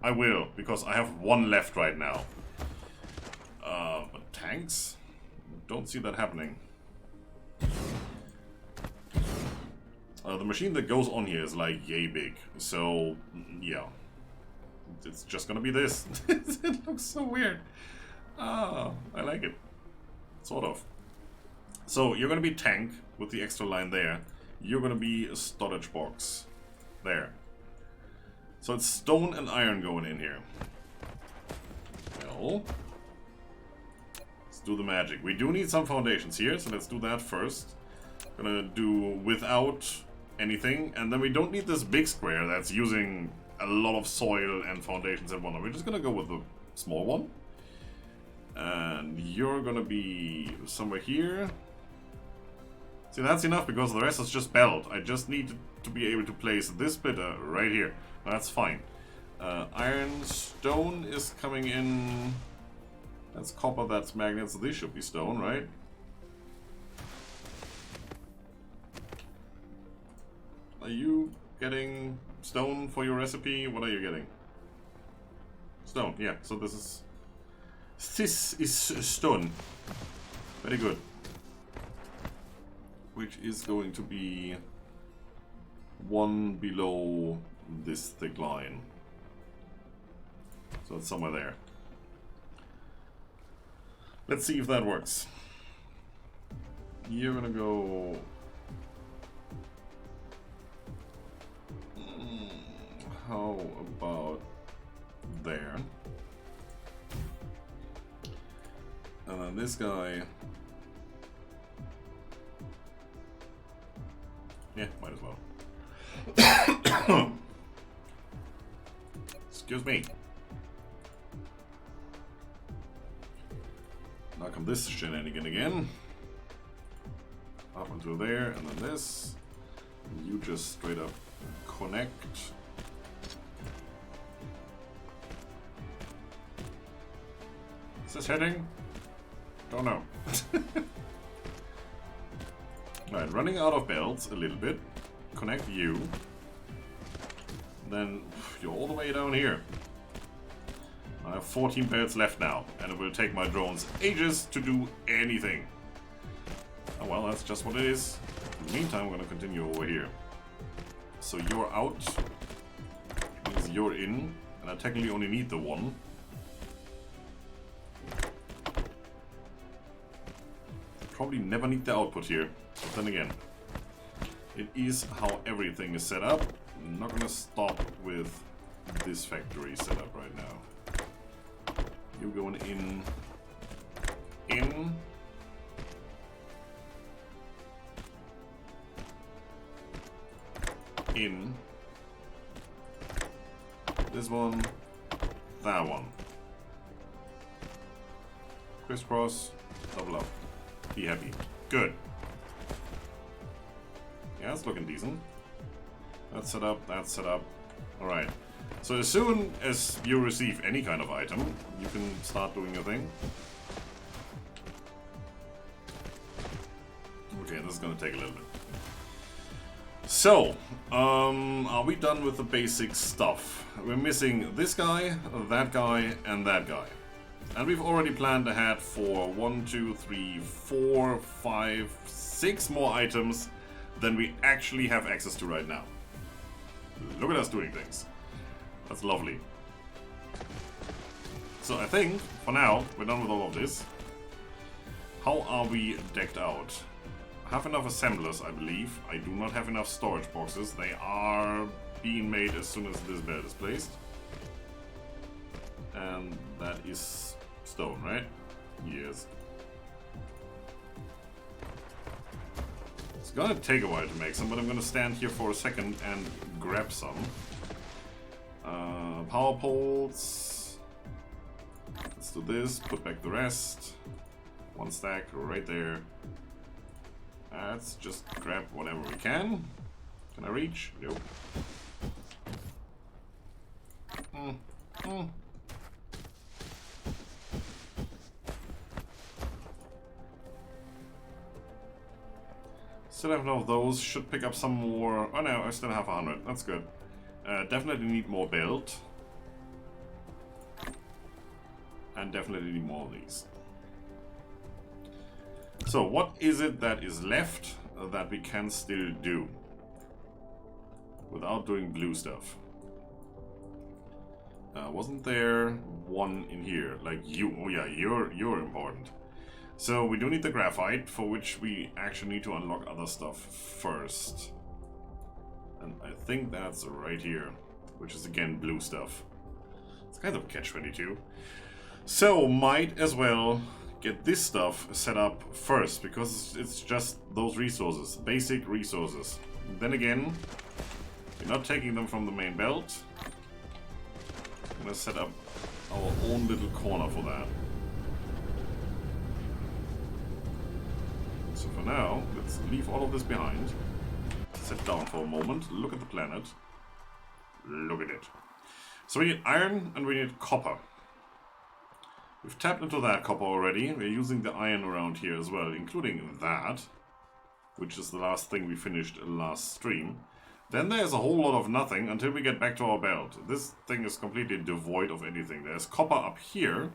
I will, because I have 1 left right now. But tanks? Don't see that happening. The machine that goes on here is like yay big. So, yeah. It's just gonna be this. It looks so weird. Ah, I like it. Sort of. So, you're gonna be tank with the extra line there. You're gonna be a storage box. There. So it's stone and iron going in here. Well, let's do the magic. We do need some foundations here, so let's do that first. Gonna do without anything, and then we don't need this big square that's using a lot of soil and foundations and whatnot. We're just gonna go with the small one. And you're gonna be somewhere here. See, that's enough because the rest is just belt. I just need to be able to place this splitter right here. That's fine. Iron, stone is coming in. That's copper, that's magnets. This should be stone, right? Are you getting stone for your recipe? What are you getting? Stone, yeah. So this is stone. Very good. which is going to be one below this thick line. So it's somewhere there. Let's see if that works. You're gonna go... How about there? And then this guy... Yeah, might as well. Excuse me. Now come this shenanigan again. Up until there, and then this. And you just straight up connect. Is this hitting? Don't know. Alright, running out of belts a little bit. Connect you. Then you're all the way down here. I have 14 belts left now, and it will take my drones ages to do anything. Oh well, that's just what it is. In the meantime, I'm going to continue over here. So you're out. Means you're in, and I technically only need the one. Probably never need the output here, but then again, it is how everything is set up. I'm not gonna stop with this factory setup right now. You going in, in, this one, that one. Crisscross, double up. Be happy. Good. Yeah, it's looking decent. That's set up, that's set up. Alright. So as soon as you receive any kind of item, you can start doing your thing. Okay, this is gonna take a little bit. So, are we done with the basic stuff? We're missing this guy, and that guy. And we've already planned ahead for 1, 2, 3, 4, 5, 6 more items than we actually have access to right now. Look at us doing things. That's lovely. So I think, for now, we're done with all of this. How are we decked out? I have enough assemblers, I believe. I do not have enough storage boxes. They are being made as soon as this belt is placed. And that is stone, right? Yes. It's gonna take a while to make some, but I'm gonna stand here for a second and grab some. Power poles. Let's do this, put back the rest. One stack right there. Let's just grab whatever we can. Can I reach? Nope. Still have enough of those. Should pick up some more. Oh no, I still have 100. That's good. Definitely need more belt. And definitely need more of these. So what is it that is left that we can still do without doing blue stuff? Wasn't there one in here? Like you? Oh yeah, you're important. So we do need the graphite, for which we actually need to unlock other stuff first. And I think that's right here, which is again blue stuff. It's kind of catch-22. So might as well get this stuff set up first, because it's just those resources, basic resources. Then again, we're not taking them from the main belt. I'm gonna set up our own little corner for that. So for now, let's leave all of this behind. Sit down for a moment, look at the planet. Look at it. So we need iron and we need copper. We've tapped into that copper already. We're using the iron around here as well, including that, which is the last thing we finished last stream. Then there's a whole lot of nothing until we get back to our belt. This thing is completely devoid of anything. There's copper up here.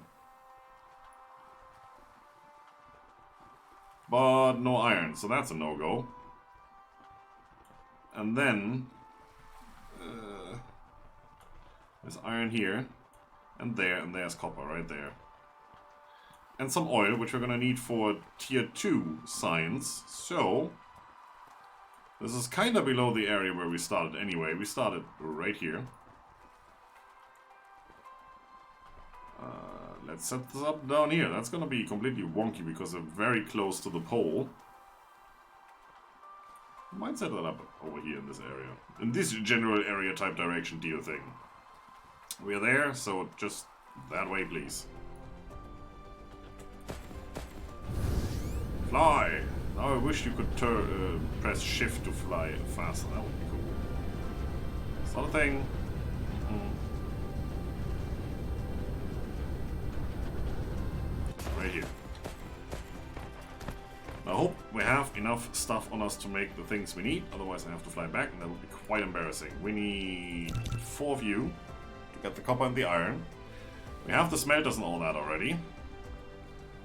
but no iron, so that's a no-go. And then there's iron here, and there's copper right there. And some oil, which we're gonna need for tier 2 science. So this is kinda below the area where we started anyway. We started right here. Let's set this up down here. That's gonna be completely wonky because we're very close to the pole. Might set that up over here in this area. In this general area type direction deal thing. We're there, so just that way, please. Fly! Now I wish you could press shift to fly faster. That would be cool. It's not a thing. Right here. I hope we have enough stuff on us to make the things we need, otherwise I have to fly back and that would be quite embarrassing. We need 4 of you to get the copper and the iron. We have the smelters and all that already.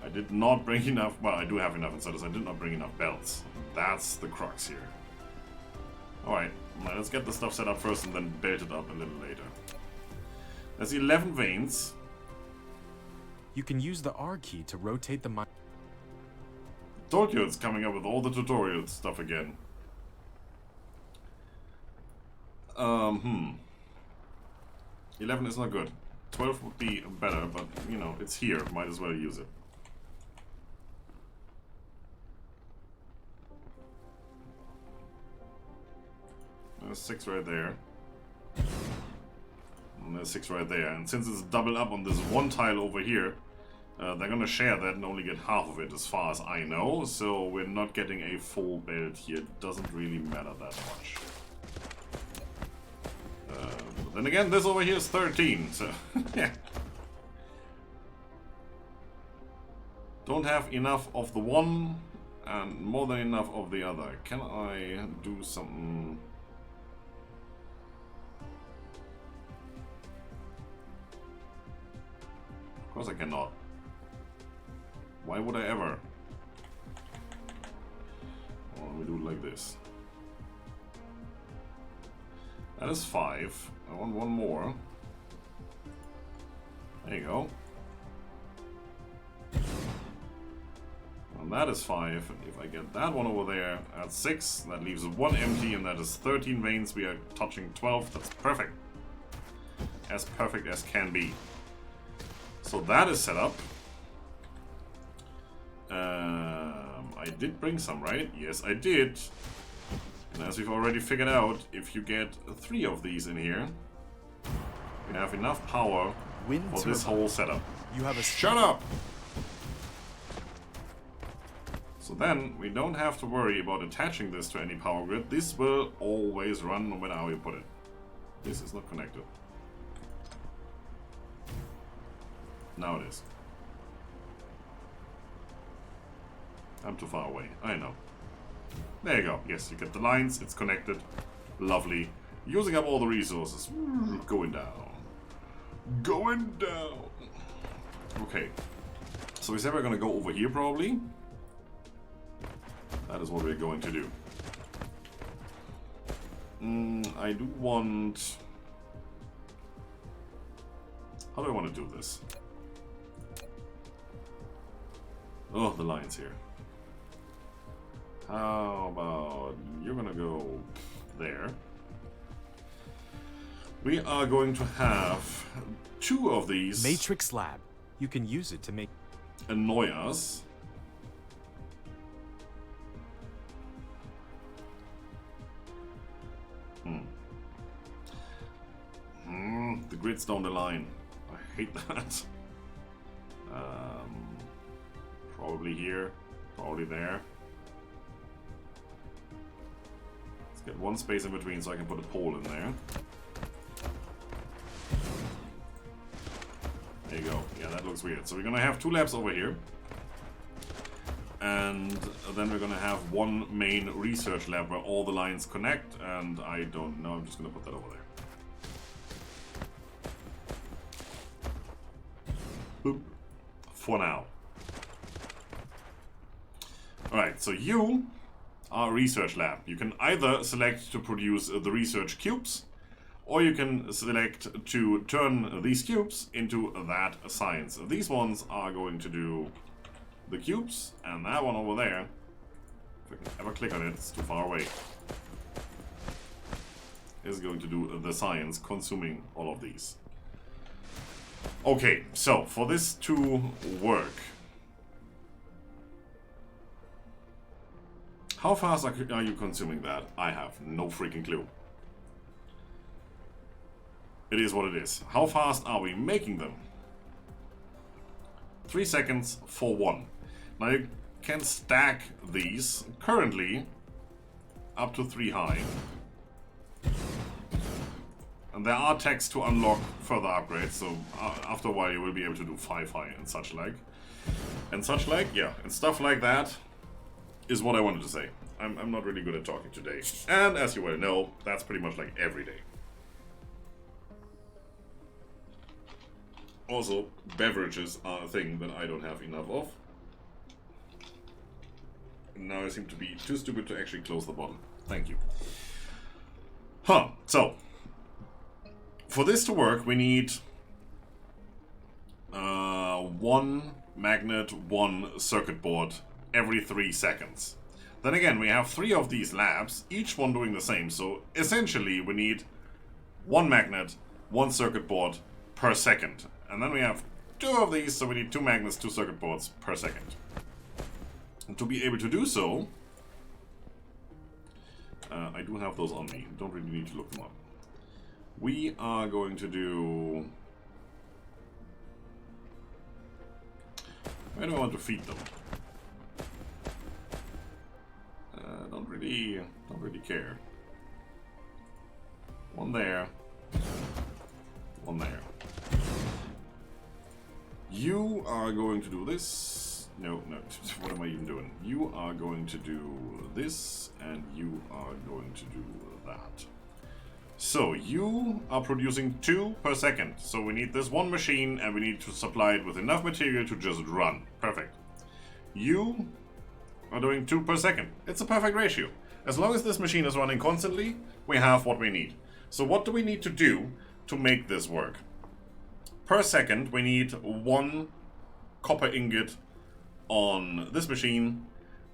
I did not bring enough, well I do have enough instead, I did not bring enough belts. That's the crux here. Alright, let's get the stuff set up first and then belt it up a little later. There's 11 veins. You can use the R key to rotate the mine. Told you it's coming up with all the tutorial stuff again. 11 is not good. 12 would be better, but you know, it's here. Might as well use it. There's 6 right there. And there's 6 right there. And since it's doubled up on this one tile over here, they're gonna share that and only get half of it as far as I know, so we're not getting a full belt here. It doesn't really matter that much. But then again, this over here is 13, so yeah. Don't have enough of the one and more than enough of the other. Can I do something? Of course I cannot. Why would I ever? Well, we do it like this. That is 5. I want one more. There you go. And that is 5. And if I get that one over there, that's 6. That leaves 1 empty, and that is 13 veins. We are touching 12. That's perfect. As perfect as can be. So that is set up. I did bring some, right? Yes, I did. And as we've already figured out, if you get 3 of these in here, you have enough power for this whole setup. You have a Shut up! So then, we don't have to worry about attaching this to any power grid. This will always run no matter how you put it. This is not connected. Now it is. I'm too far away, I know. There you go. Yes, you get the lines, it's connected. Lovely. Using up all the resources. Going down. Going down. Okay. So we said we're gonna go over here probably. That is what we're going to do. I do want... How do I want to do this? Oh, the lines here. How about you're gonna go there. We are going to have 2 of these Matrix Lab. You can use it to make annoy us. The grids don't align. I hate that. Probably here, probably there. Let's get 1 space in between so I can put a pole in there. There you go. Yeah, that looks weird. So we're gonna have 2 labs over here. And then we're gonna have 1 main research lab where all the lines connect, and I don't know, I'm just gonna put that over there. Boop. For now. Alright, so you are a research lab. You can either select to produce the research cubes, or you can select to turn these cubes into that science. These ones are going to do the cubes, and that one over there, if I can ever click on it, it's too far away, is going to do the science, consuming all of these. Okay, so for this to work, how fast are you consuming that? I have no freaking clue. It is what it is. How fast are we making them? 3 seconds for one. Now you can stack these currently up to 3 high. And there are techs to unlock further upgrades, so after a while you will be able to do 5 high and such like. And such like, yeah, and stuff like that is what I wanted to say. I'm not really good at talking today. And as you well know, that's pretty much like every day. Also, beverages are a thing that I don't have enough of. Now I seem to be too stupid to actually close the bottle. Thank you. Huh, so for this to work, we need 1 magnet, 1 circuit board every 3 seconds. Then again, we have 3 of these labs, each one doing the same. So essentially, we need 1 magnet, 1 circuit board per second. And then we have 2 of these, so we need 2 magnets, 2 circuit boards per second. And to be able to do so, I do have those on me. Don't really need to look them up. We are going to do... Where do I want to feed them? Don't really care. 1 there. 1 there. You are going to do this. No, what am I even doing? You are going to do this, and you are going to do that. So, you are producing 2 per second. So we need this 1 machine, and we need to supply it with enough material to just run. Perfect. You are doing 2 per second. It's a perfect ratio. As long as this machine is running constantly, we have what we need. So what do we need to do to make this work? Per second, we need 1 copper ingot on this machine,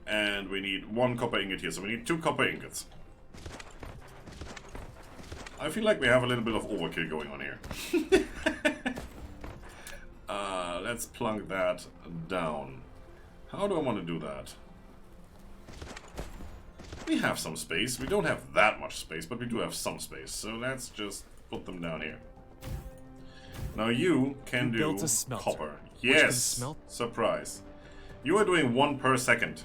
and we need 1 copper ingot here. So we need 2 copper ingots. I feel like we have a little bit of overkill going on here. Let's plunk that down. How do I want to do that? We have some space. We don't have that much space, but we do have some space. So let's just put them down here. Now you can do copper. Yes! Surprise. You are doing 1 per second.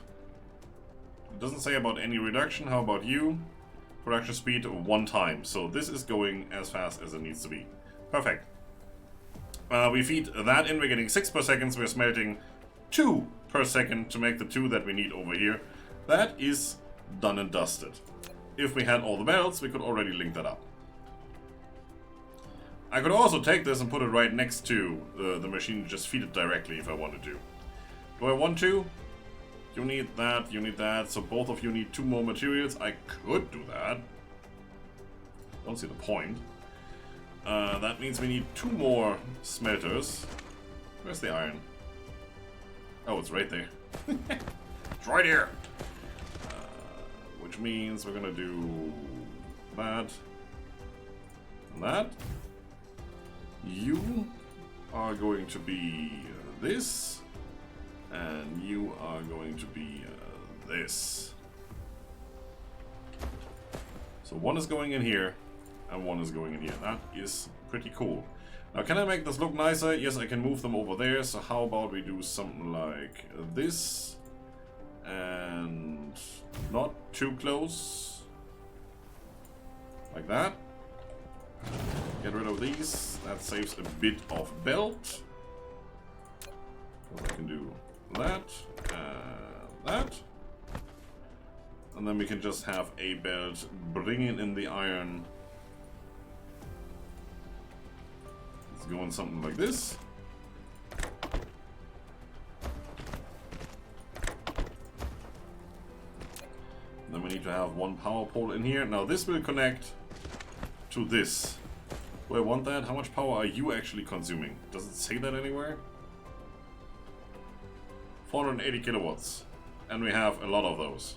It doesn't say about any reduction. How about you? Production speed 1 time. So this is going as fast as it needs to be. Perfect. We feed that in. We're getting 6 per second. So we're smelting 2 per second to make the 2 that we need over here. That is done and dusted. If we had all the belts, we could already link that up. I could also take this and put it right next to the machine, just feed it directly if I wanted to. Do I want to? You need that, so both of you need 2 more materials. I could do that. Don't see the point. That means we need 2 more smelters. Where's the iron? Oh, it's right there. It's right here! Which means we're gonna do that and that. You are going to be this, and you are going to be this. So 1 is going in here, and 1 is going in here. That is pretty cool. Now, can I make this look nicer? Yes, I can move them over there. So how about we do something like this, and not too close, like that. Get rid of these. That saves a bit of belt. I can do that, that. And then we can just have a belt bringing in the iron. It's going something like this. Then we need to have one power pole in here. Now this will connect to this. Do I want that? How much power are you actually consuming? Does it say that anywhere? 480 kilowatts. And we have a lot of those.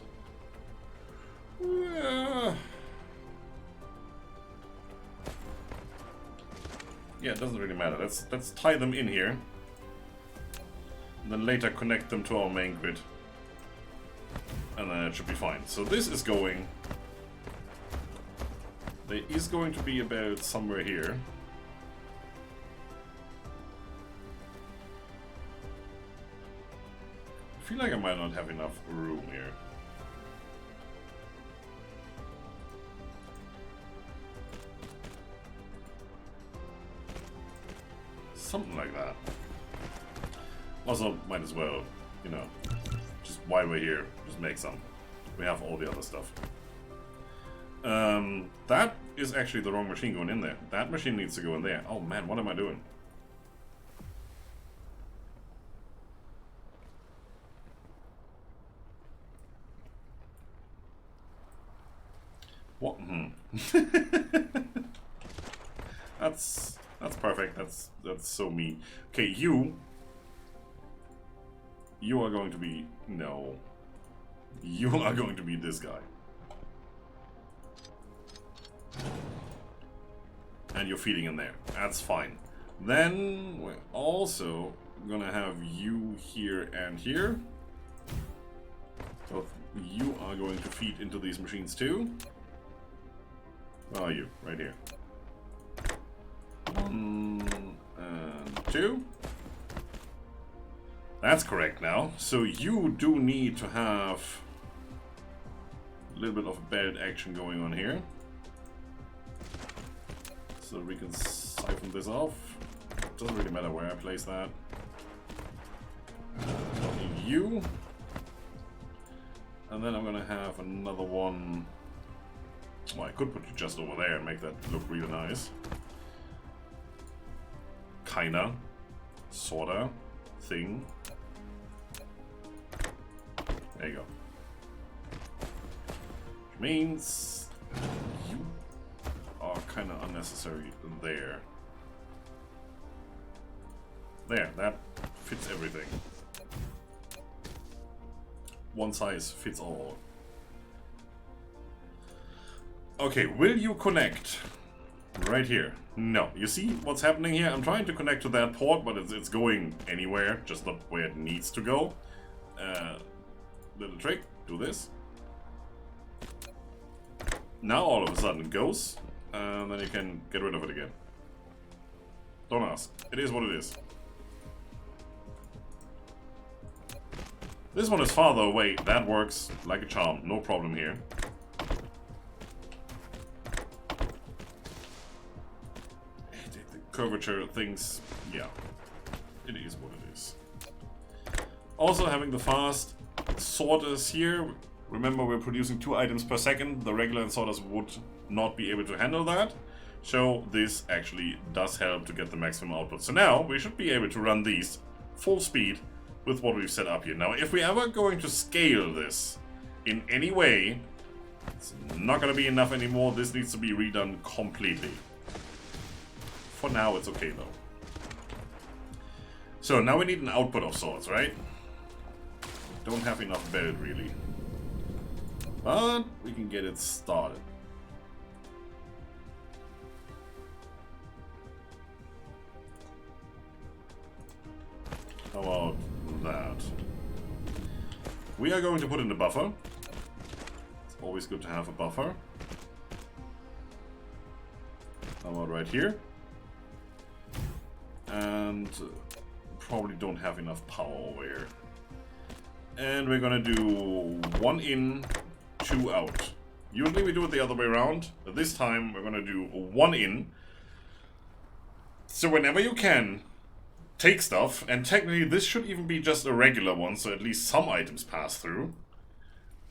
Yeah, it doesn't really matter. Let's tie them in here. And then later connect them to our main grid. And then it should be fine. So this is going... There is going to be about somewhere here. I feel like I might not have enough room here. Something like that. Also, might as well, you know, just while we're here, just make some. We have all the other stuff. That is actually the wrong machine going in there. That machine needs to go in there. Oh man, what am I doing? What? That's perfect. That's so me. Okay, you are going to be... No. You are going to be this guy. And you're feeding in there. That's fine. Then we're also gonna have you here and here. So you are going to feed into these machines too. Where are you? Right here. 1 and 2. That's correct now. So you do need to have a little bit of belt action going on here. So we can siphon this off. Doesn't really matter where I place that. You. And then I'm gonna have another one. Well, I could put you just over there and make that look really nice. Kinda. Sorta. Thing. There you go. Which means you are kind of unnecessary there. There, that fits everything. One size fits all. Okay, will you connect? Right here. No. You see what's happening here? I'm trying to connect to that port, but it's going anywhere, just not where it needs to go. Little trick. Do this. Now all of a sudden it goes, and then you can get rid of it again. Don't ask. It is what it is. This one is farther away. That works like a charm. No problem here. The curvature things, yeah. It is what it is. Also having the fast sorters here. Remember, we're producing 2 items per second. The regular sorters would not be able to handle that. So this actually does help to get the maximum output. So now we should be able to run these full speed with what we've set up here. Now, if we're ever going to scale this in any way, it's not going to be enough anymore. This needs to be redone completely. For now, it's okay though. So now we need an output of sorts, right? Don't have enough belt really. But we can get it started. How about that? We are going to put in the buffer. It's always good to have a buffer. How about right here? And probably don't have enough power over here. And we're gonna do 1 in, 2 out. Usually we do it the other way around, but this time we're gonna do 1 in. So whenever you can, take stuff, and technically this should even be just a regular one, so at least some items pass through.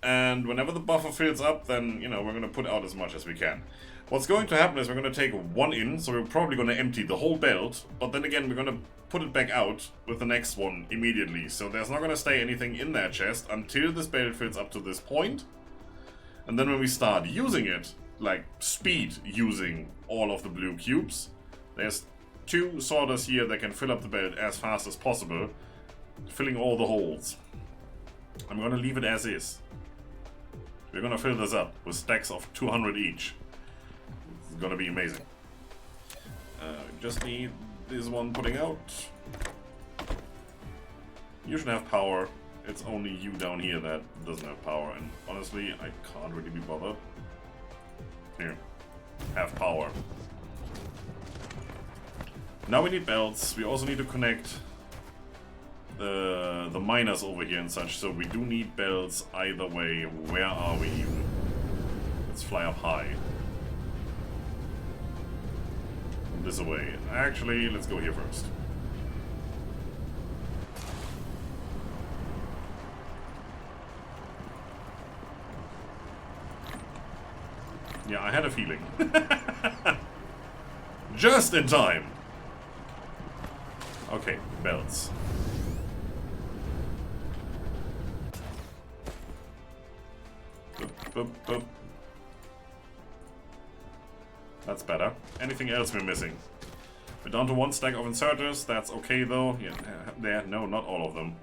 And whenever the buffer fills up, then, you know, we're gonna put out as much as we can. What's going to happen is we're gonna take 1 in, so we're probably gonna empty the whole belt, but then again we're gonna put it back out with the next one immediately. So there's not gonna stay anything in that chest until this belt fills up to this point. And then when we start using it, like speed using all of the blue cubes, there's 2 sorters here that can fill up the belt as fast as possible, filling all the holes. I'm gonna leave it as is. We're gonna fill this up with stacks of 200 each. It's gonna be amazing. Just need this one putting out. You should have power. It's only you down here that doesn't have power, and honestly, I can't really be bothered. Here, have power. Now we need belts. We also need to connect the miners over here and such, so we do need belts either way. Where are we even? Let's fly up high. This away. Actually, let's go here first. Yeah, I had a feeling. Just in time. Okay, belts. Boop, boop, boop. That's better. Anything else we're missing? We're down to 1 stack of inserters. That's okay though. Yeah, there. No, not all of them.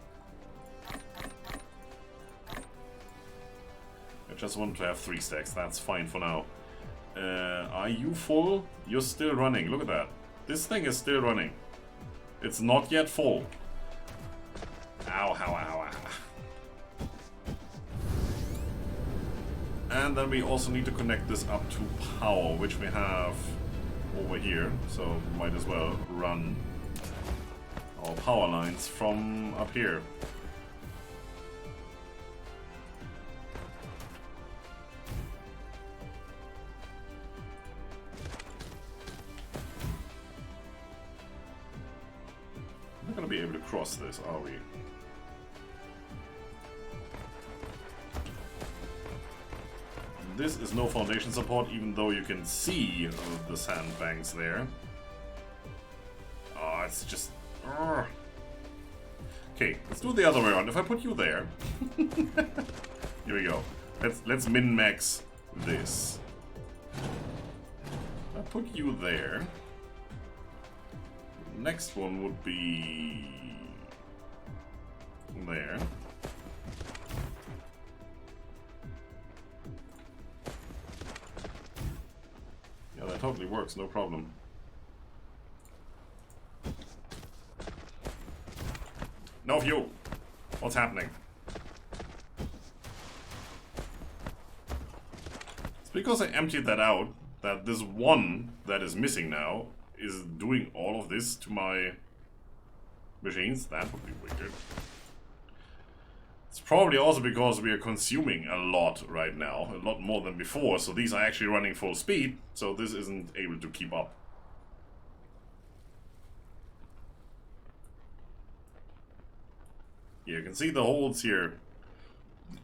I just want to have 3 stacks. That's fine for now. Are you full? You're still running. Look at that. This thing is still running. It's not yet full. Ow, ow, ow, ow. And then we also need to connect this up to power, which we have over here. So might as well run our power lines from up here. We're not gonna be able to cross this, are we? This is no foundation support, even though you can see the sandbanks there. Oh, it's just... Okay, let's do it the other way around. If I put you there... Here we go. Let's min-max this. If I put you there... Next one would be... there. Yeah, that totally works, no problem. No fuel! What's happening? It's because I emptied that out that this one that is missing now is doing all of this to my machines. That would be wicked. It's probably also because we are consuming a lot right now, a lot more than before, so these are actually running full speed, so this isn't able to keep up. Yeah, you can see the holes here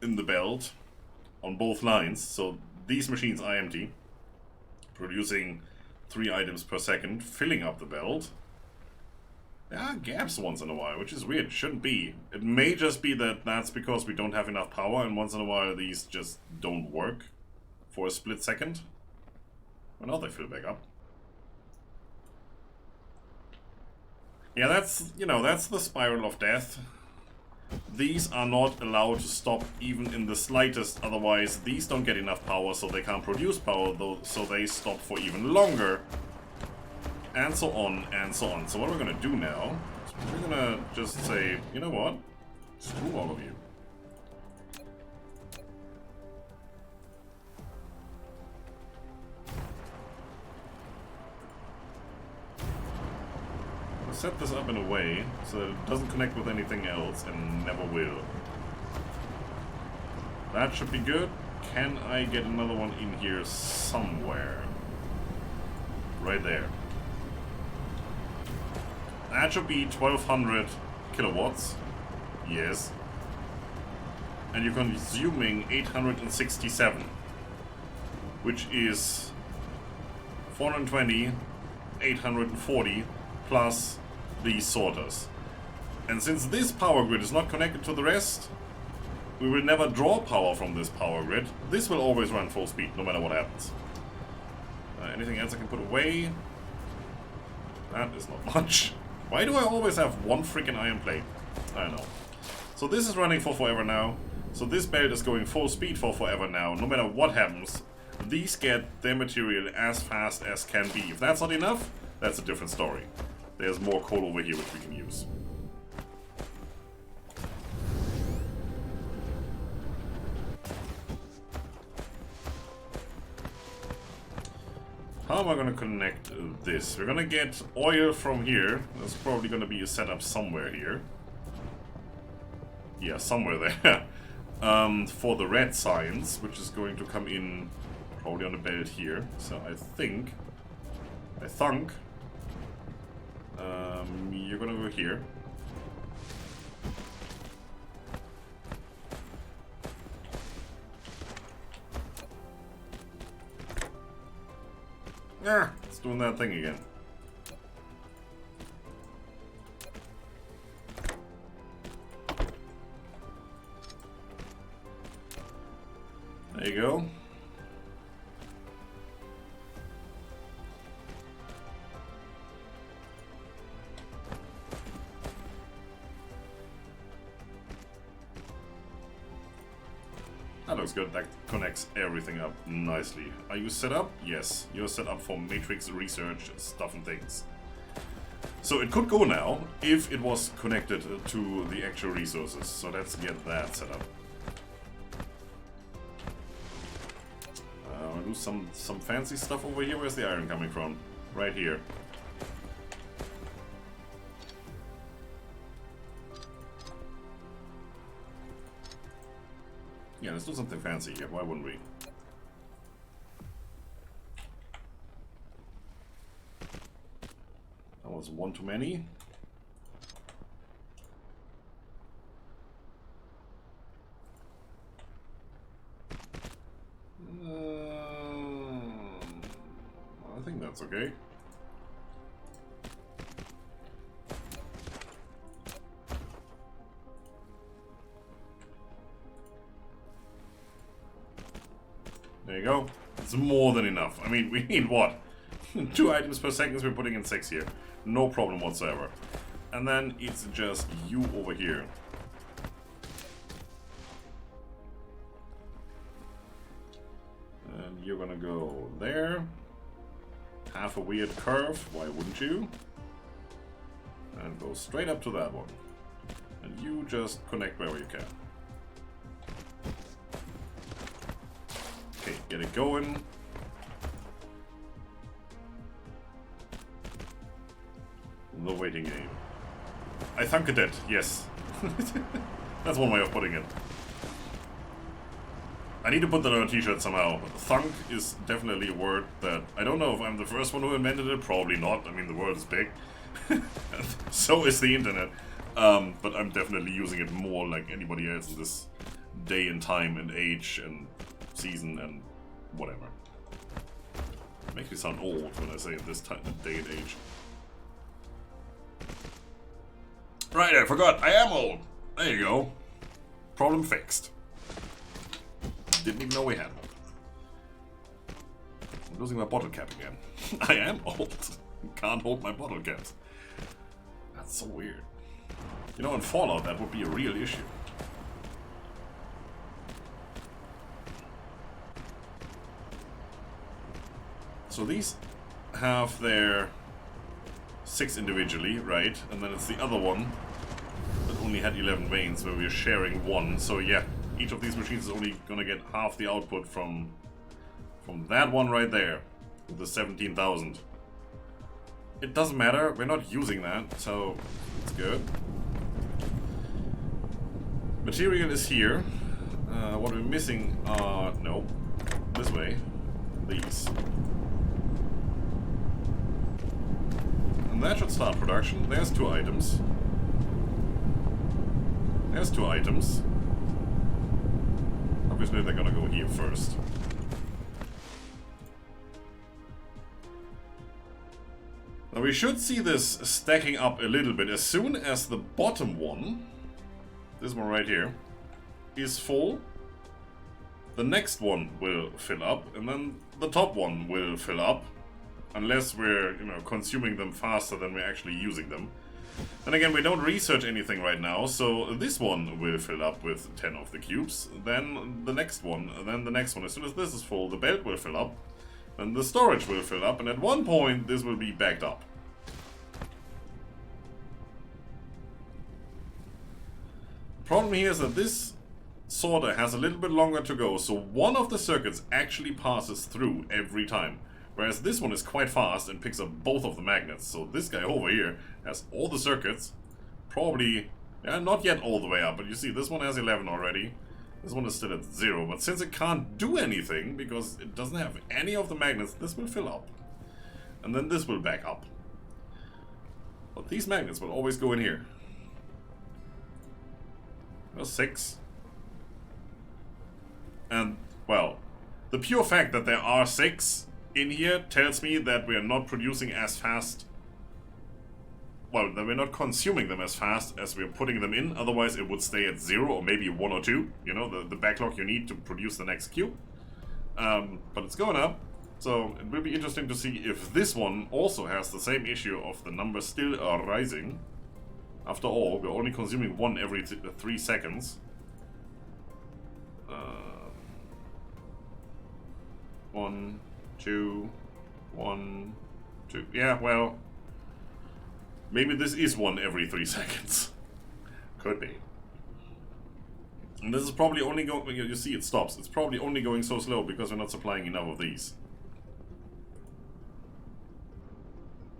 in the belt on both lines, so these machines are empty, producing 3 items per second, filling up the belt. There are gaps once in a while, which is weird. Shouldn't be. It may just be that that's because we don't have enough power, and once in a while these just don't work for a split second. Well, now they fill back up. Yeah, that's, you know, that's the spiral of death. These are not allowed to stop even in the slightest, otherwise these don't get enough power, so they can't produce power, though, so they stop for even longer. And so on, and so on. So what we're gonna do now, is we're gonna just say, you know what? Screw all of you. I'm gonna set this up in a way so that it doesn't connect with anything else and never will. That should be good. Can I get another one in here somewhere? Right there. That should be 1200 kilowatts. Yes. And you're consuming 867. Which is 420, 840 plus these sorters. And since this power grid is not connected to the rest, we will never draw power from this power grid. This will always run full speed, no matter what happens. Anything else I can put away? That is not much. Why do I always have one freaking iron plate? I don't know. So this is running for forever now. So this belt is going full speed for forever now. No matter what happens, these get their material as fast as can be. If that's not enough, that's a different story. There's more coal over here which we can use. How am I going to connect this? We're going to get oil from here. There's probably going to be a setup somewhere here. Yeah, somewhere there. For the red signs, which is going to come in probably on the belt here. So I think you're going to go here. Yeah, it's doing that thing again. There you go. That looks good. That connects everything up nicely. Are you set up? Yes. You're set up for matrix research stuff and things. So it could go now if it was connected to the actual resources. So let's get that set up. I'll do some fancy stuff over here. Where's the iron coming from? Right here. Yeah, let's do something fancy here. Why wouldn't we? That was one too many. I think that's okay. There you go. It's more than enough. I mean, we need what? 2 items per second, so we're putting in 6 here. No problem whatsoever. And then it's just you over here. And you're gonna go there. Half a weird curve, why wouldn't you? And go straight up to that one. And you just connect wherever you can. Okay, get it going. The waiting game. I thunk it, yes. That's one way of putting it. I need to put that on a t-shirt somehow. Thunk is definitely a word that... I don't know if I'm the first one who invented it, probably not. I mean, the world is big. So is the internet. But I'm definitely using it more like anybody else in this day and time and age and season and whatever. It makes me sound old when I say this day and age. Right, I forgot. I am old. There you go. Problem fixed. Didn't even know we had one. I'm losing my bottle cap again. I am old. Can't hold my bottle caps. That's so weird. You know, in Fallout, that would be a real issue. So these have their 6 individually, right? And then it's the other one that only had 11 veins where we're sharing 1. So yeah, each of these machines is only gonna get half the output from that one right there, the 17,000. It doesn't matter, we're not using that, so it's good. Material is here. What we're missing are, no, this way, these. And that should start production. There's 2 items. There's 2 items. Obviously they're gonna go here first. Now we should see this stacking up a little bit as soon as the bottom one, this one right here, is full, the next one will fill up, and then the top one will fill up, unless we're, you know, consuming them faster than we're actually using them. And again, we don't research anything right now, so this one will fill up with 10 of the cubes, then the next one, and then the next one. As soon as this is full, the belt will fill up, and the storage will fill up, and at one point this will be backed up. Problem here is that this sorter has a little bit longer to go, so one of the circuits actually passes through every time. Whereas this one is quite fast and picks up both of the magnets. So this guy over here has all the circuits, probably, yeah, not yet all the way up, but you see this one has 11 already. This one is still at 0, but since it can't do anything, because it doesn't have any of the magnets, this will fill up. And then this will back up. But these magnets will always go in here. There's 6. And, well, the pure fact that there are 6 in here tells me that we are not producing as fast. Well, that we're not consuming them as fast as we're putting them in. Otherwise, it would stay at 0 or maybe 1 or 2. You know, the backlog you need to produce the next cube. But it's going up. So it will be interesting to see if this one also has the same issue of the numbers still are rising. After all, we're only consuming 1 every 3 seconds. 1, 2, 1, 2. Yeah, well, maybe this is 1 every 3 seconds. Could be. And this is probably only going. You see, it stops. It's probably only going so slow because we're not supplying enough of these.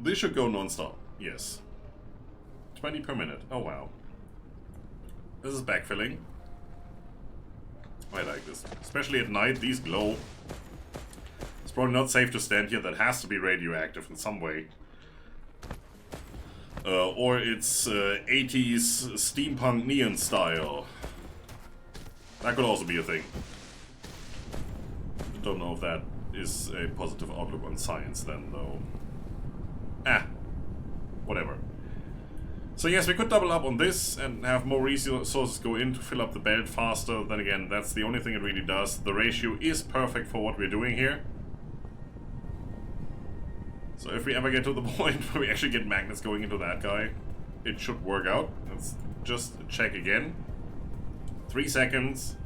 This should go non-stop. Yes. 20 per minute. Oh wow. This is backfilling. I like this. Especially at night, these glow. It's probably not safe to stand here. That has to be radioactive in some way. Or it's 80s steampunk neon style. That could also be a thing. I don't know if that is a positive outlook on science then, though. Whatever. So yes, we could double up on this and have more resources go in to fill up the belt faster. Then again, that's the only thing it really does. The ratio is perfect for what we're doing here. So if we ever get to the point where we actually get magnets going into that guy, it should work out. Let's just check again. 3 seconds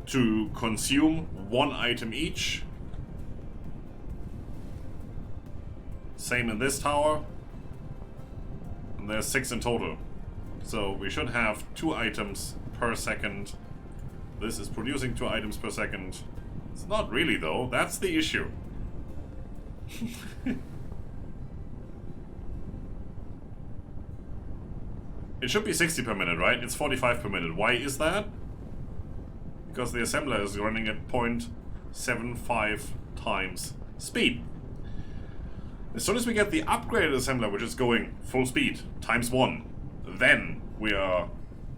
to consume 1 item each. Same in this tower. And there's 6 in total. So we should have 2 items per second. This is producing 2 items per second. It's not really though, that's the issue. It should be 60 per minute, right? It's 45 per minute. Why is that? Because the assembler is running at 0.75 times speed. As soon as we get the upgraded assembler, which is going full speed, times 1, then we are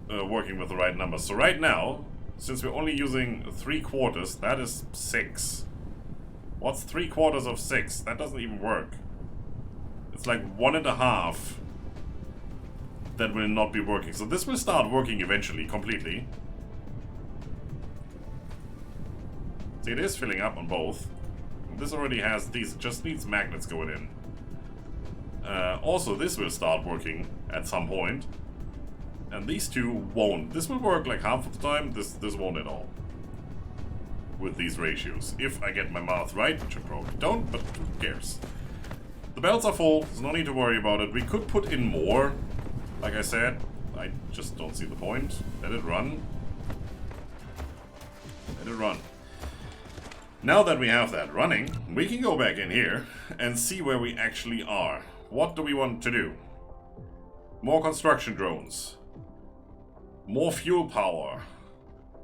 working with the right numbers. So right now, since we're only using 3/4, that is 6. What's 3/4 of 6? That doesn't even work. It's like 1.5 that will not be working. So this will start working eventually, completely. See, it is filling up on both. This already has these, it just needs magnets going in. Also, this will start working at some point. And these two won't. This will work like half of the time, this won't at all. With these ratios. If I get my math right, which I probably don't, but who cares? The belts are full, there's no need to worry about it. We could put in more, like I said. I just don't see the point. Let it run. Let it run. Now that we have that running, we can go back in here and see where we actually are. What do we want to do? More construction drones. More fuel power.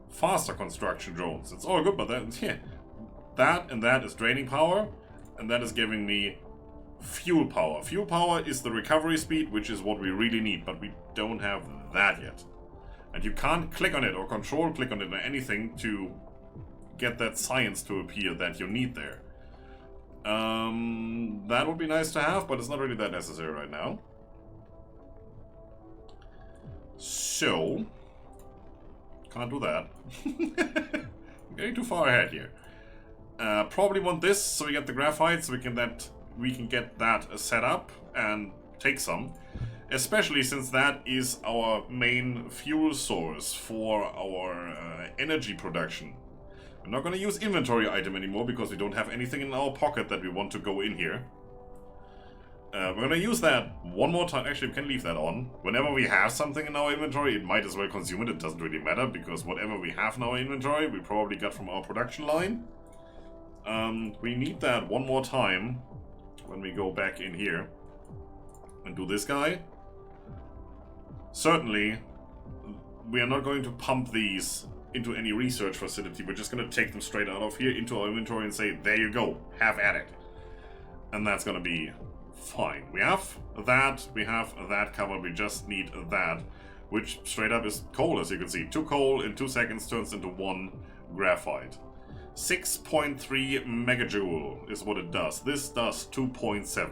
Faster construction drones. It's all good, but that is draining power, and that is giving me fuel power. Fuel power is the recovery speed, which is what we really need, but we don't have that yet. And you can't click on it or control click on it or anything to get that science to appear that you need there. That would be nice to have, but it's not really that necessary right now. So, Can't do that. I'm getting too far ahead here. Probably want this so we get the graphite, so we can get that set up and take some. Especially since that is our main fuel source for our energy production. We're not going to use inventory item anymore because we don't have anything in our pocket that we want to go in here. We're going to use that one more time. Actually, we can leave that on. Whenever we have something in our inventory, it might as well consume it. It doesn't really matter because whatever we have in our inventory, we probably got from our production line. We need that one more time when we go back in here and do this guy. Certainly, we are not going to pump these into any research facility. We're just going to take them straight out of here into our inventory and say, there you go, have at it. And that's going to be fine. We have that covered, we just need that, which straight up is coal, as you can see. 2 coal in 2 seconds turns into 1 graphite. 6.3 megajoule is what it does. This does 2.7.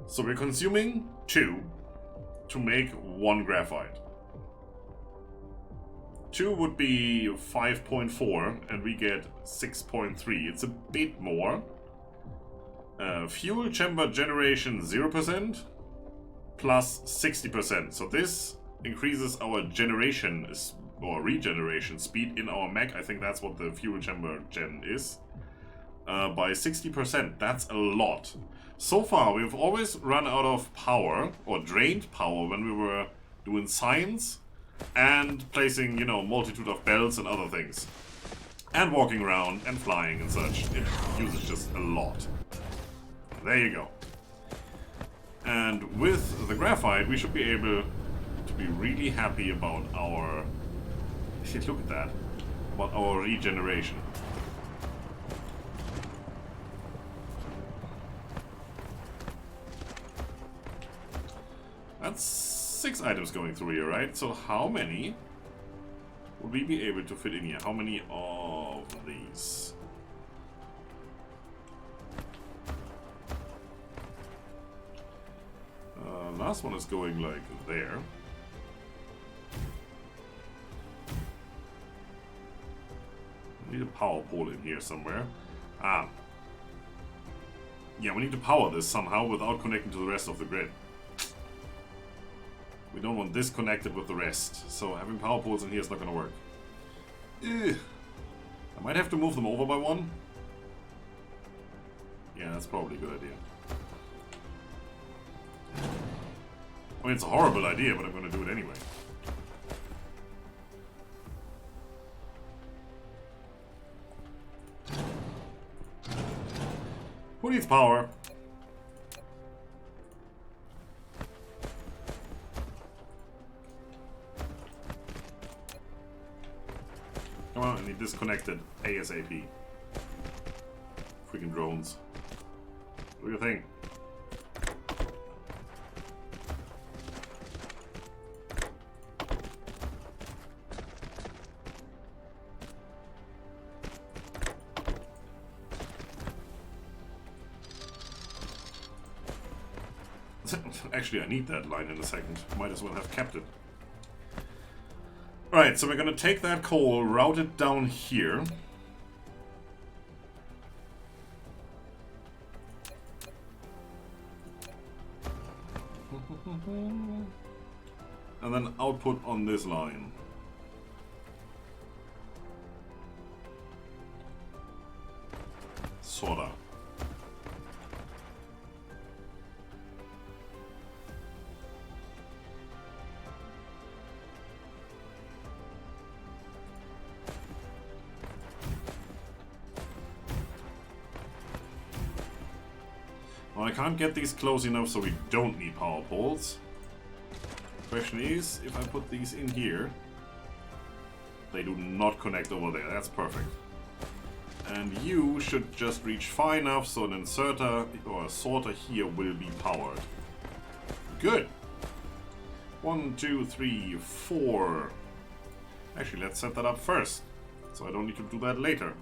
So we're consuming 2 to make 1 graphite. 2 would be 5.4 and we get 6.3. It's a bit more. Fuel chamber generation 0% plus 60%. So this increases our generation or regeneration speed in our mech. I think that's what the fuel chamber gen is. By 60%. That's a lot. So far, we've always run out of power, or drained power, when we were doing science and placing, you know, multitude of belts and other things. And walking around and flying and such. It uses just a lot. There you go. And with the graphite, we should be able to be really happy about our... Look at that. About our regeneration. That's 6 items going through here, right? So how many would we be able to fit in here? How many of these? Last one is going like there. We need a power pole in here somewhere. Ah. Yeah, we need to power this somehow without connecting to the rest of the grid. We don't want this connected with the rest, so having power poles in here is not going to work. Ugh. I might have to move them over by 1. Yeah, that's probably a good idea. I mean, it's a horrible idea, but I'm going to do it anyway. Who needs power? Come on, I need disconnected ASAP. Freaking drones. Do your thing. Actually, I need that line in a second. Might as well have kept it. Alright, so we're gonna take that coal, route it down here. And then output on this line. Sorta. Well, I can't get these close enough so we don't need power poles. Question is, if I put these in here, they do not connect over there. That's perfect. And you should just reach far enough so an inserter or a sorter here will be powered. Good. 1, 2, 3, 4. Actually, let's set that up first, so I don't need to do that later.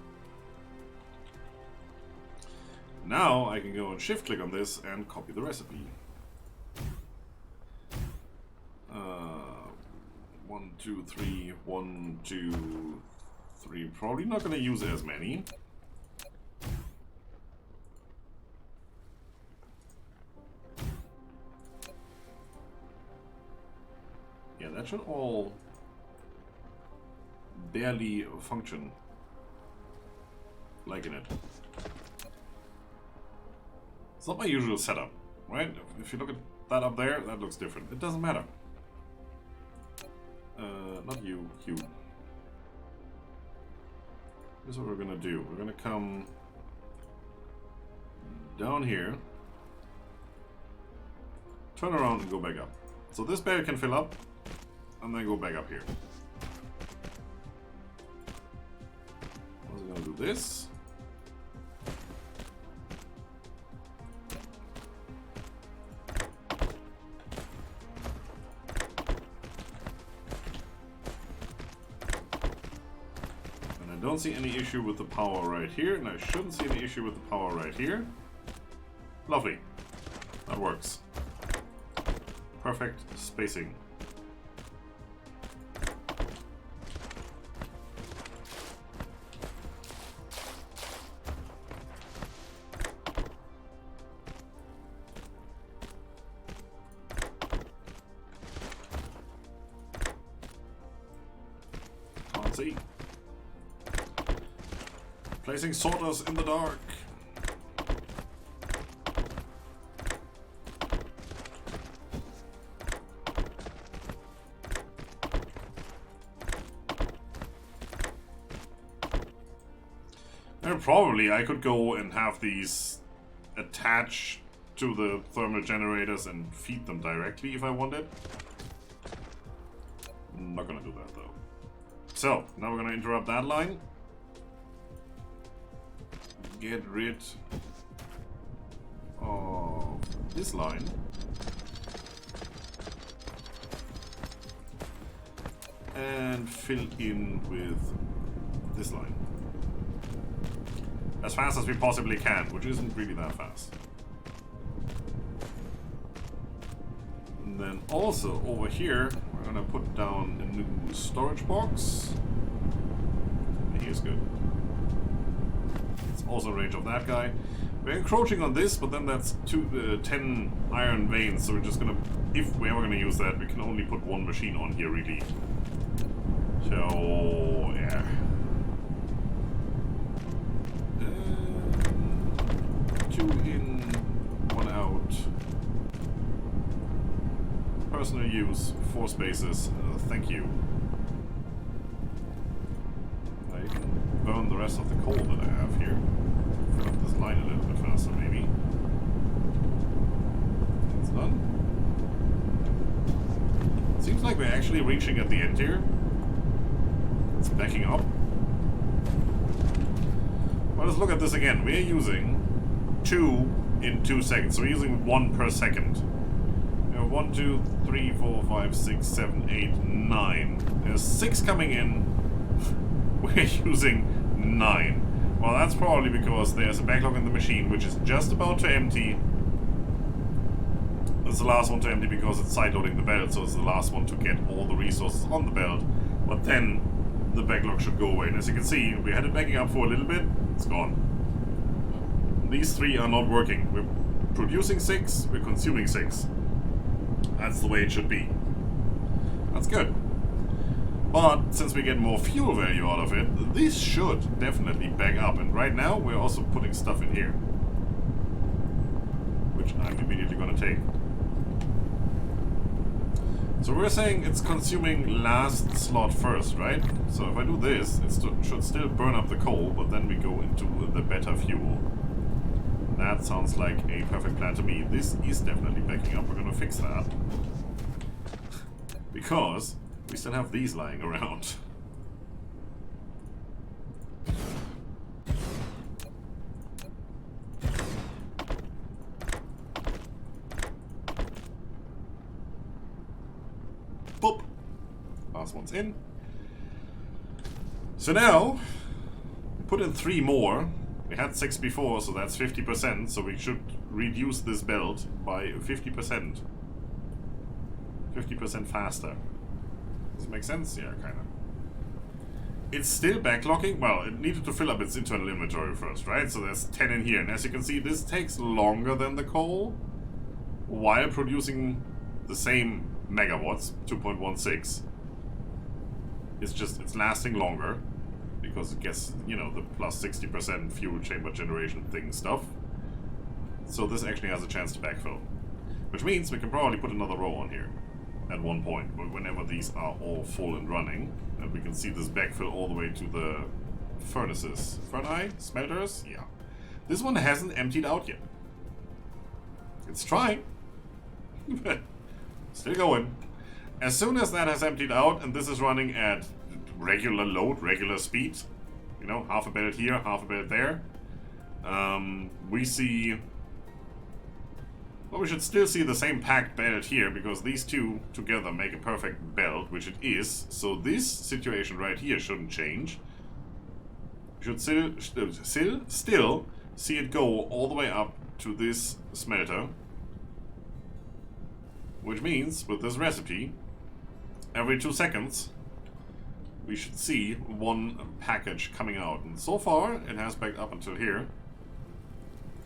Now I can go and shift click on this and copy the recipe. 1, 2, 3, 1, 2, 3. Probably not gonna use as many. Yeah, that should all barely function. Liking it. It's not my usual setup, right? If you look at that up there, that looks different. It doesn't matter. Not you, you. Here's what we're gonna do. We're gonna come down here, turn around and go back up. So this barrel can fill up, and then go back up here. Also gonna do this. I don't see any issue with the power right here, and I shouldn't see any issue with the power right here. Lovely. That works. Perfect spacing. Can't see. Placing sorters in the dark. And probably I could go and have these attach to the thermal generators and feed them directly if I wanted. I'm not gonna do that though. So, now we're gonna interrupt that line. Get rid of this line. And fill in with this line. As fast as we possibly can, which isn't really that fast. And then also over here, we're gonna put down a new storage box. And here's good. Also range of that guy. We're encroaching on this, but then that's 10 iron veins, so we're just gonna, if we're ever gonna use that, we can only put one machine on here, really. So, yeah. 2 in, 1 out. Personal use, 4 spaces, thank you. I can burn the rest of the coal that I have here. Fill up this line a little bit faster, maybe. It's done. Seems like we're actually reaching at the end here. It's backing up. Well, let's look at this again. We're using 2 in 2 seconds, so we're using 1 per second. We have 1, 2, 3, 4, 5, 6, 7, 8, 9. There's 6 coming in. We're using 9. Well, that's probably because there's a backlog in the machine, which is just about to empty. It's the last one to empty because it's side-loading the belt, so it's the last one to get all the resources on the belt. But then the backlog should go away. And as you can see, we had it backing up for a little bit, it's gone. These 3 are not working. We're producing 6, we're consuming 6. That's the way it should be. That's good. But since we get more fuel value out of it, this should definitely back up. And right now, we're also putting stuff in here, which I'm immediately going to take. So we're saying it's consuming last slot first, right? So if I do this, it should still burn up the coal, but then we go into the better fuel. That sounds like a perfect plan to me. This is definitely backing up. We're going to fix that. Because we still have these lying around. Boop. Last one's in. So now, put in 3 more. We had 6 before, so that's 50%, so we should reduce this belt by 50%. 50% faster. Let's make make sense? Yeah, kind of. It's still backlogging. Well, it needed to fill up its internal inventory first, right? So there's 10 in here. And as you can see, this takes longer than the coal while producing the same megawatts, 2.16. It's lasting longer because it gets, you know, the plus 60% fuel chamber generation thing stuff. So this actually has a chance to backfill. Which means we can probably put another row on here at one point, but whenever these are all full and running, and we can see this backfill all the way to the furnaces. Furnace? Smelters? Yeah. This one hasn't emptied out yet. It's trying. Still going. As soon as that has emptied out, and this is running at regular load, regular speed, you know, half a pellet here, half a pellet there, we see... Well, we should still see the same packed belt here, because these two together make a perfect belt, which it is. So this situation right here shouldn't change. We should still see it go all the way up to this smelter. Which means, with this recipe, every 2 seconds, we should see one package coming out. And so far, it has backed up until here.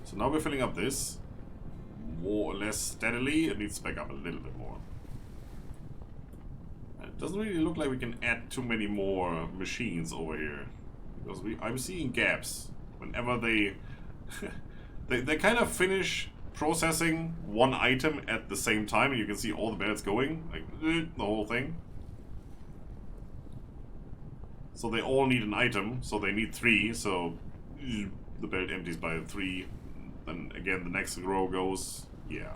So now we're filling up this. More or less steadily. It needs to back up a little bit more. And it doesn't really look like we can add too many more machines over here, because I'm seeing gaps whenever they they kind of finish processing one item at the same time, and you can see all the belts going, like the whole thing. So they all need an item, so they need 3, so the belt empties by 3. Then again, the next row goes, yeah.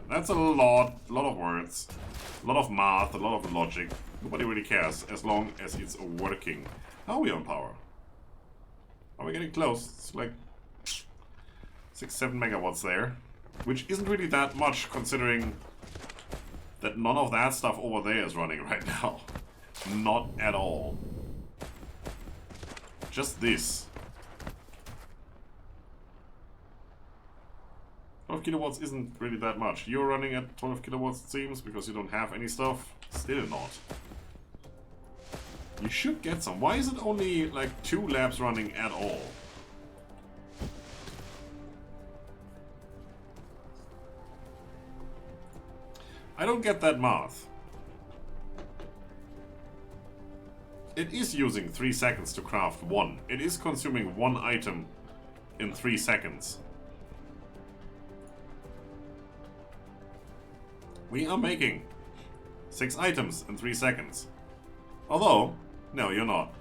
That's a lot of words, a lot of math, a lot of logic. Nobody really cares as long as it's working. How are we on power? Are we getting close? It's like 6-7 megawatts there, which isn't really that much considering that none of that stuff over there is running right now. Not at all. Just this. 12 kilowatts isn't really that much. You're running at 12 kilowatts, it seems, because you don't have any stuff. Still not. You should get some. Why is it only like 2 labs running at all? I don't get that math. It is using 3 seconds to craft 1. It is consuming 1 item in 3 seconds. We are making 6 items in 3 seconds. Although, no, you're not.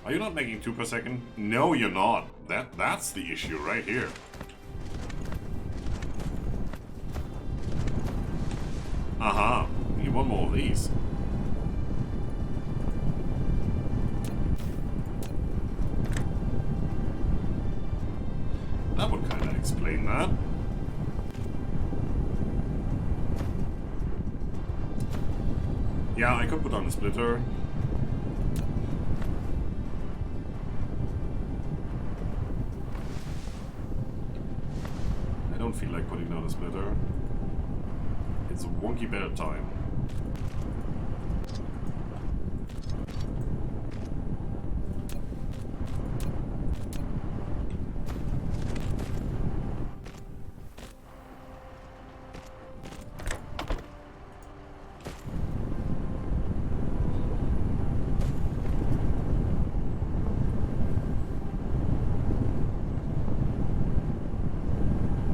Are you not making 2 per second? No, you're not. That's the issue right here. Aha, we need 1 more of these. That would kind of explain that. Yeah, I could put on a splitter. I don't feel like putting down a splitter. It's a wonky belt time.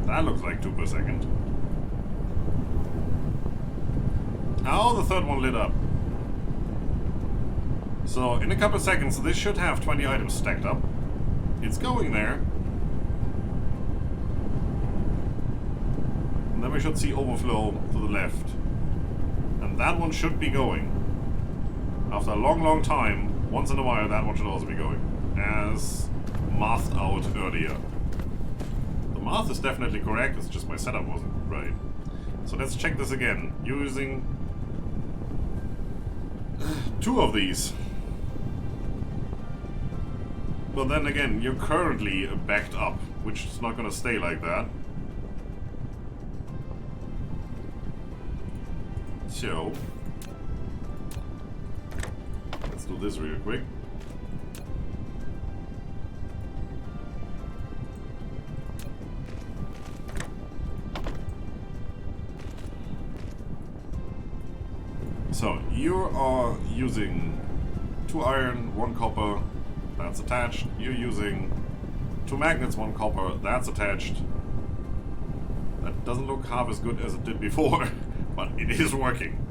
That looks like 2 per second. Oh, the third one lit up. So, in a couple of seconds, this should have 20 items stacked up. It's going there. And then we should see overflow to the left. And that one should be going. After a long time, once in a while, that one should also be going. As mathed out earlier. The math is definitely correct, it's just my setup wasn't right. So let's check this again. Using 2 of these. But then again, you're currently backed up, which is not going to stay like that. So, let's do this real quick. So, you are using 2 iron, 1 copper, that's attached. You're using 2 magnets, 1 copper, that's attached. That doesn't look half as good as it did before, but it is working.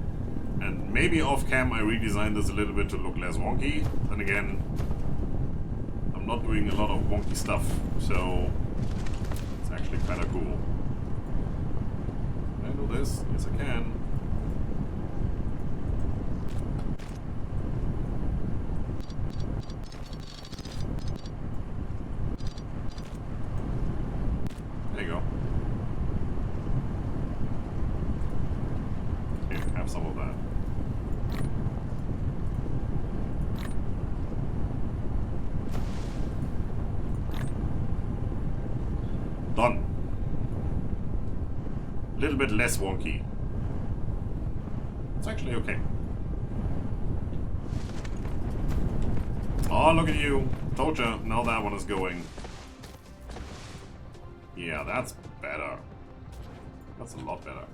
And maybe off cam I redesigned this a little bit to look less wonky. Then again, I'm not doing a lot of wonky stuff, so it's actually kind of cool. Can I do this? Yes, I can. There you go. Here, have some of that. Done. A little bit less wonky. It's actually okay. Oh, look at you. Told ya. Now that one is going. Yeah, that's better. That's a lot better.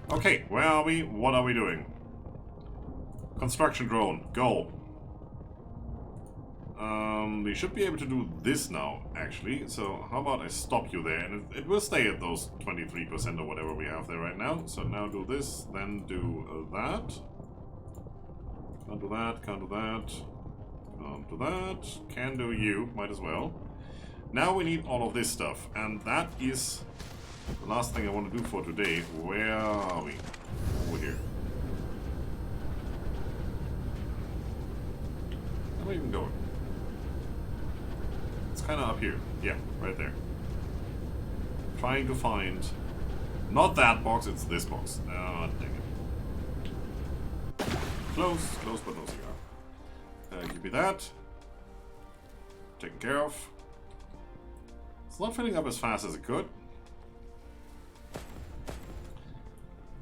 Okay, where are we? What are we doing? Construction drone, go. We should be able to do this now, actually. So how about I stop you there, and it will stay at those 23% or whatever we have there right now. So now do this, then do that. Can't do that, can't do that. Can't do that. Can do you, might as well. Now we need all of this stuff, and that is the last thing I want to do for today. Where are we? Over here. Where am I even going? It's kind of up here. Yeah, right there. Trying to find... Not that box, it's this box. Oh, dang it. Close, close but no cigar. Give me that. Taken care of. It's not filling up as fast as it could.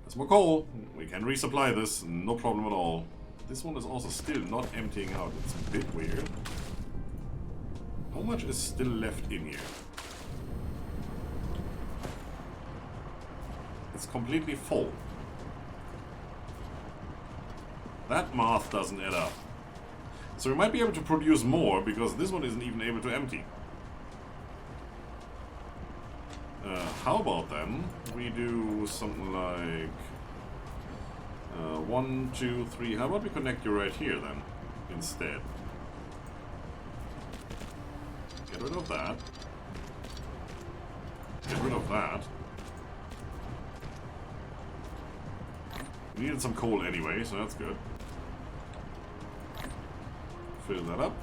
There's more coal. We can resupply this, no problem at all. This one is also still not emptying out. It's a bit weird. How much is still left in here? It's completely full. That math doesn't add up. So we might be able to produce more because this one isn't even able to empty. How about then we do something like 1, 2, 3. How about we connect you right here then instead? Get rid of that. Get rid of that. We needed some coal anyway, so that's good. Fill that up.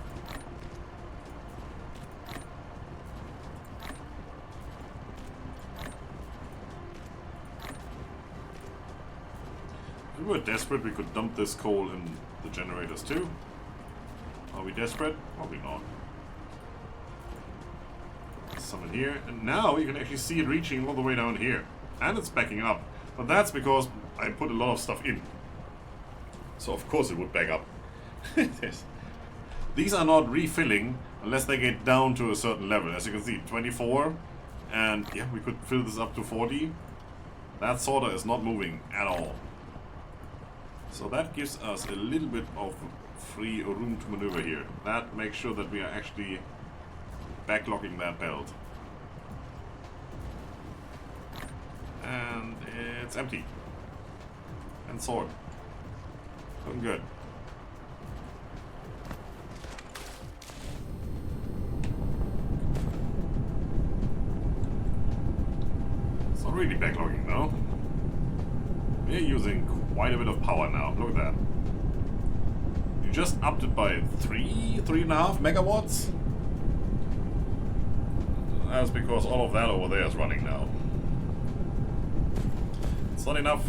If we were desperate, we could dump this coal in the generators too. Are we desperate? Probably not. Some in here, and now you can actually see it reaching all the way down here. And it's backing up. But that's because I put a lot of stuff in. So of course it would back up. Yes. These are not refilling unless they get down to a certain level. As you can see, 24. And yeah, we could fill this up to 40. That sorter is not moving at all. So that gives us a little bit of free room to maneuver here. That makes sure that we are actually backlogging that belt. And it's empty. And sort. Looking good. It's not really backlogging though. We're using quite a bit of power now. Look at that. You just upped it by 3.5 megawatts? That's because all of that over there is running now. It's not enough.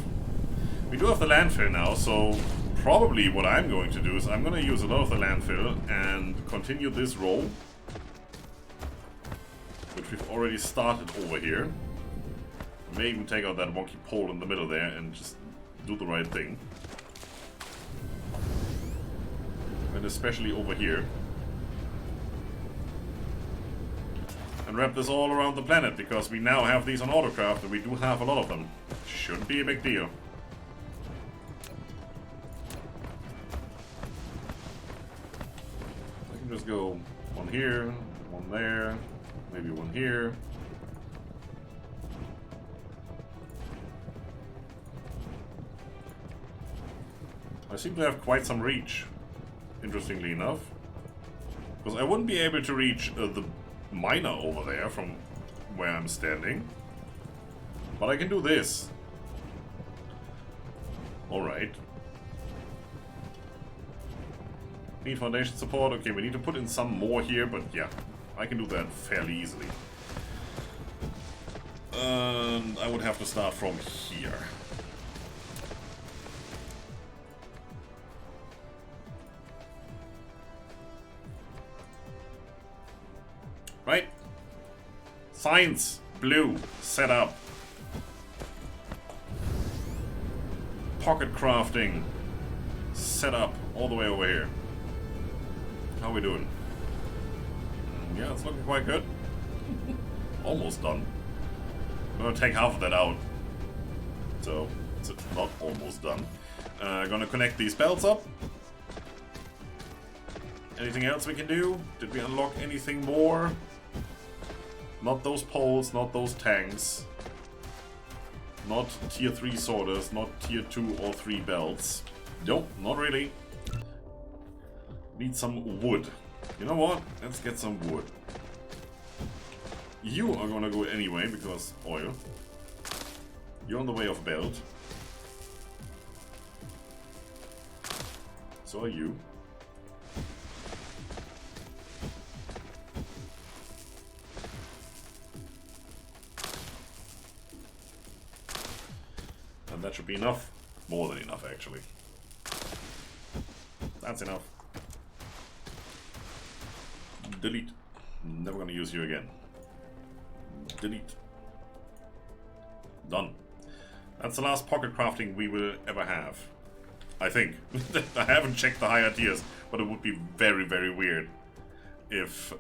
We do have the landfill now, so probably what I'm going to do is I'm going to use a lot of the landfill and continue this roll, which we've already started over here. I may even take out that wonky pole in the middle there and just do the right thing. And especially over here. And wrap this all around the planet, because we now have these on autocraft, and we do have a lot of them. Shouldn't be a big deal. I can just go one here, one there, maybe one here. I seem to have quite some reach, interestingly enough. Because I wouldn't be able to reach the miner over there from where I'm standing. But I can do this. Alright. Need foundation support. Okay, we need to put in some more here, but yeah, I can do that fairly easily. And I would have to start from here. Right? Science, blue, set up. Pocket crafting, set up all the way over here. How are we doing? Yeah, it's looking quite good. Almost done. I'm gonna take half of that out. So, it's not almost done. Gonna connect these belts up. Anything else we can do? Did we unlock anything more? Not those poles, not those tanks. Not tier 3 sorters, not tier 2 or 3 belts. Nope, not really. Need some wood. You know what? Let's get some wood. You are gonna go anyway, because oil. You're on the way of belt. So are you. And that should be enough. More than enough, actually. That's enough. Delete. Never gonna use you again. Delete. Done. That's the last pocket crafting we will ever have. I think. I haven't checked the higher tiers, but it would be very, very weird if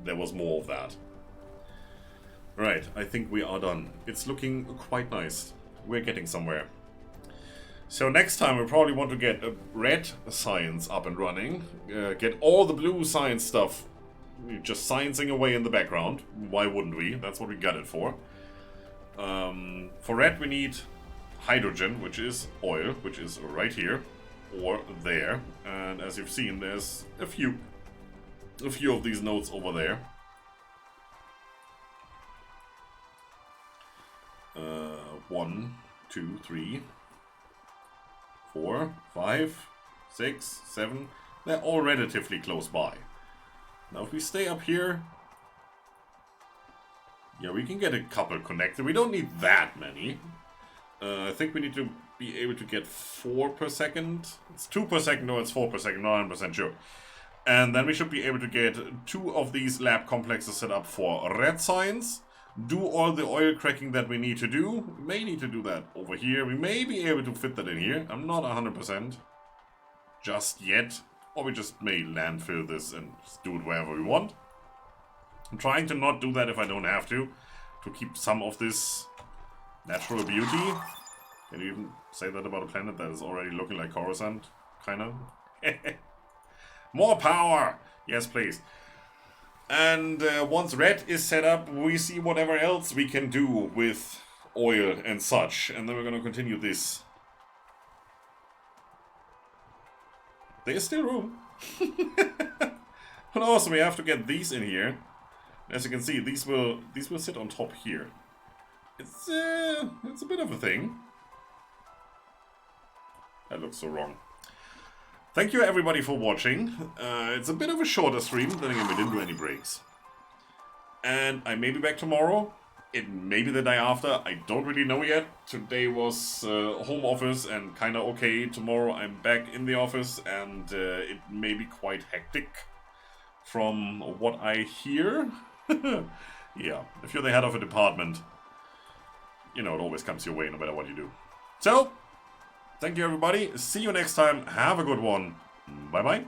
there was more of that. Right, I think we are done. It's looking quite nice. We're getting somewhere. So next time we probably want to get red science up and running. Get all the blue science stuff just sciencing away in the background. Why wouldn't we? That's what we got it for. For red we need hydrogen, which is oil, which is right here or there. And as you've seen, there's a few of these nodes over there. 1, 2, 3, 4, 5, 6, 7. They're all relatively close by. Now if we stay up here, yeah, we can get a couple connected. We don't need that many. I think we need to be able to get 4 per second. It's 2 per second or it's 4 per second, not 100% sure. And then we should be able to get 2 of these lab complexes set up for red science. Do all the oil cracking that we need to do. We may need to do that over here. We may be able to fit that in here. I'm not 100% just yet. Or we just may landfill this and just do it wherever we want. I'm trying to not do that if I don't have to keep some of this natural beauty. Can you even say that about a planet that is already looking like Coruscant? Kind of. More power! Yes, please. And once red is set up, we see whatever else we can do with oil and such. And then we're going to continue this. There's still room. But also we have to get these in here. As you can see, these will sit on top here. It's a bit of a thing. That looks so wrong. Thank you everybody for watching. It's a bit of a shorter stream, then again we didn't do any breaks. And I may be back tomorrow. It may be the day after, I don't really know yet. Today was home office and kinda okay. Tomorrow I'm back in the office and it may be quite hectic from what I hear. Yeah, if you're the head of a department, you know, it always comes your way no matter what you do. So, Thank you, everybody. See you next time. Have a good one. Bye-bye.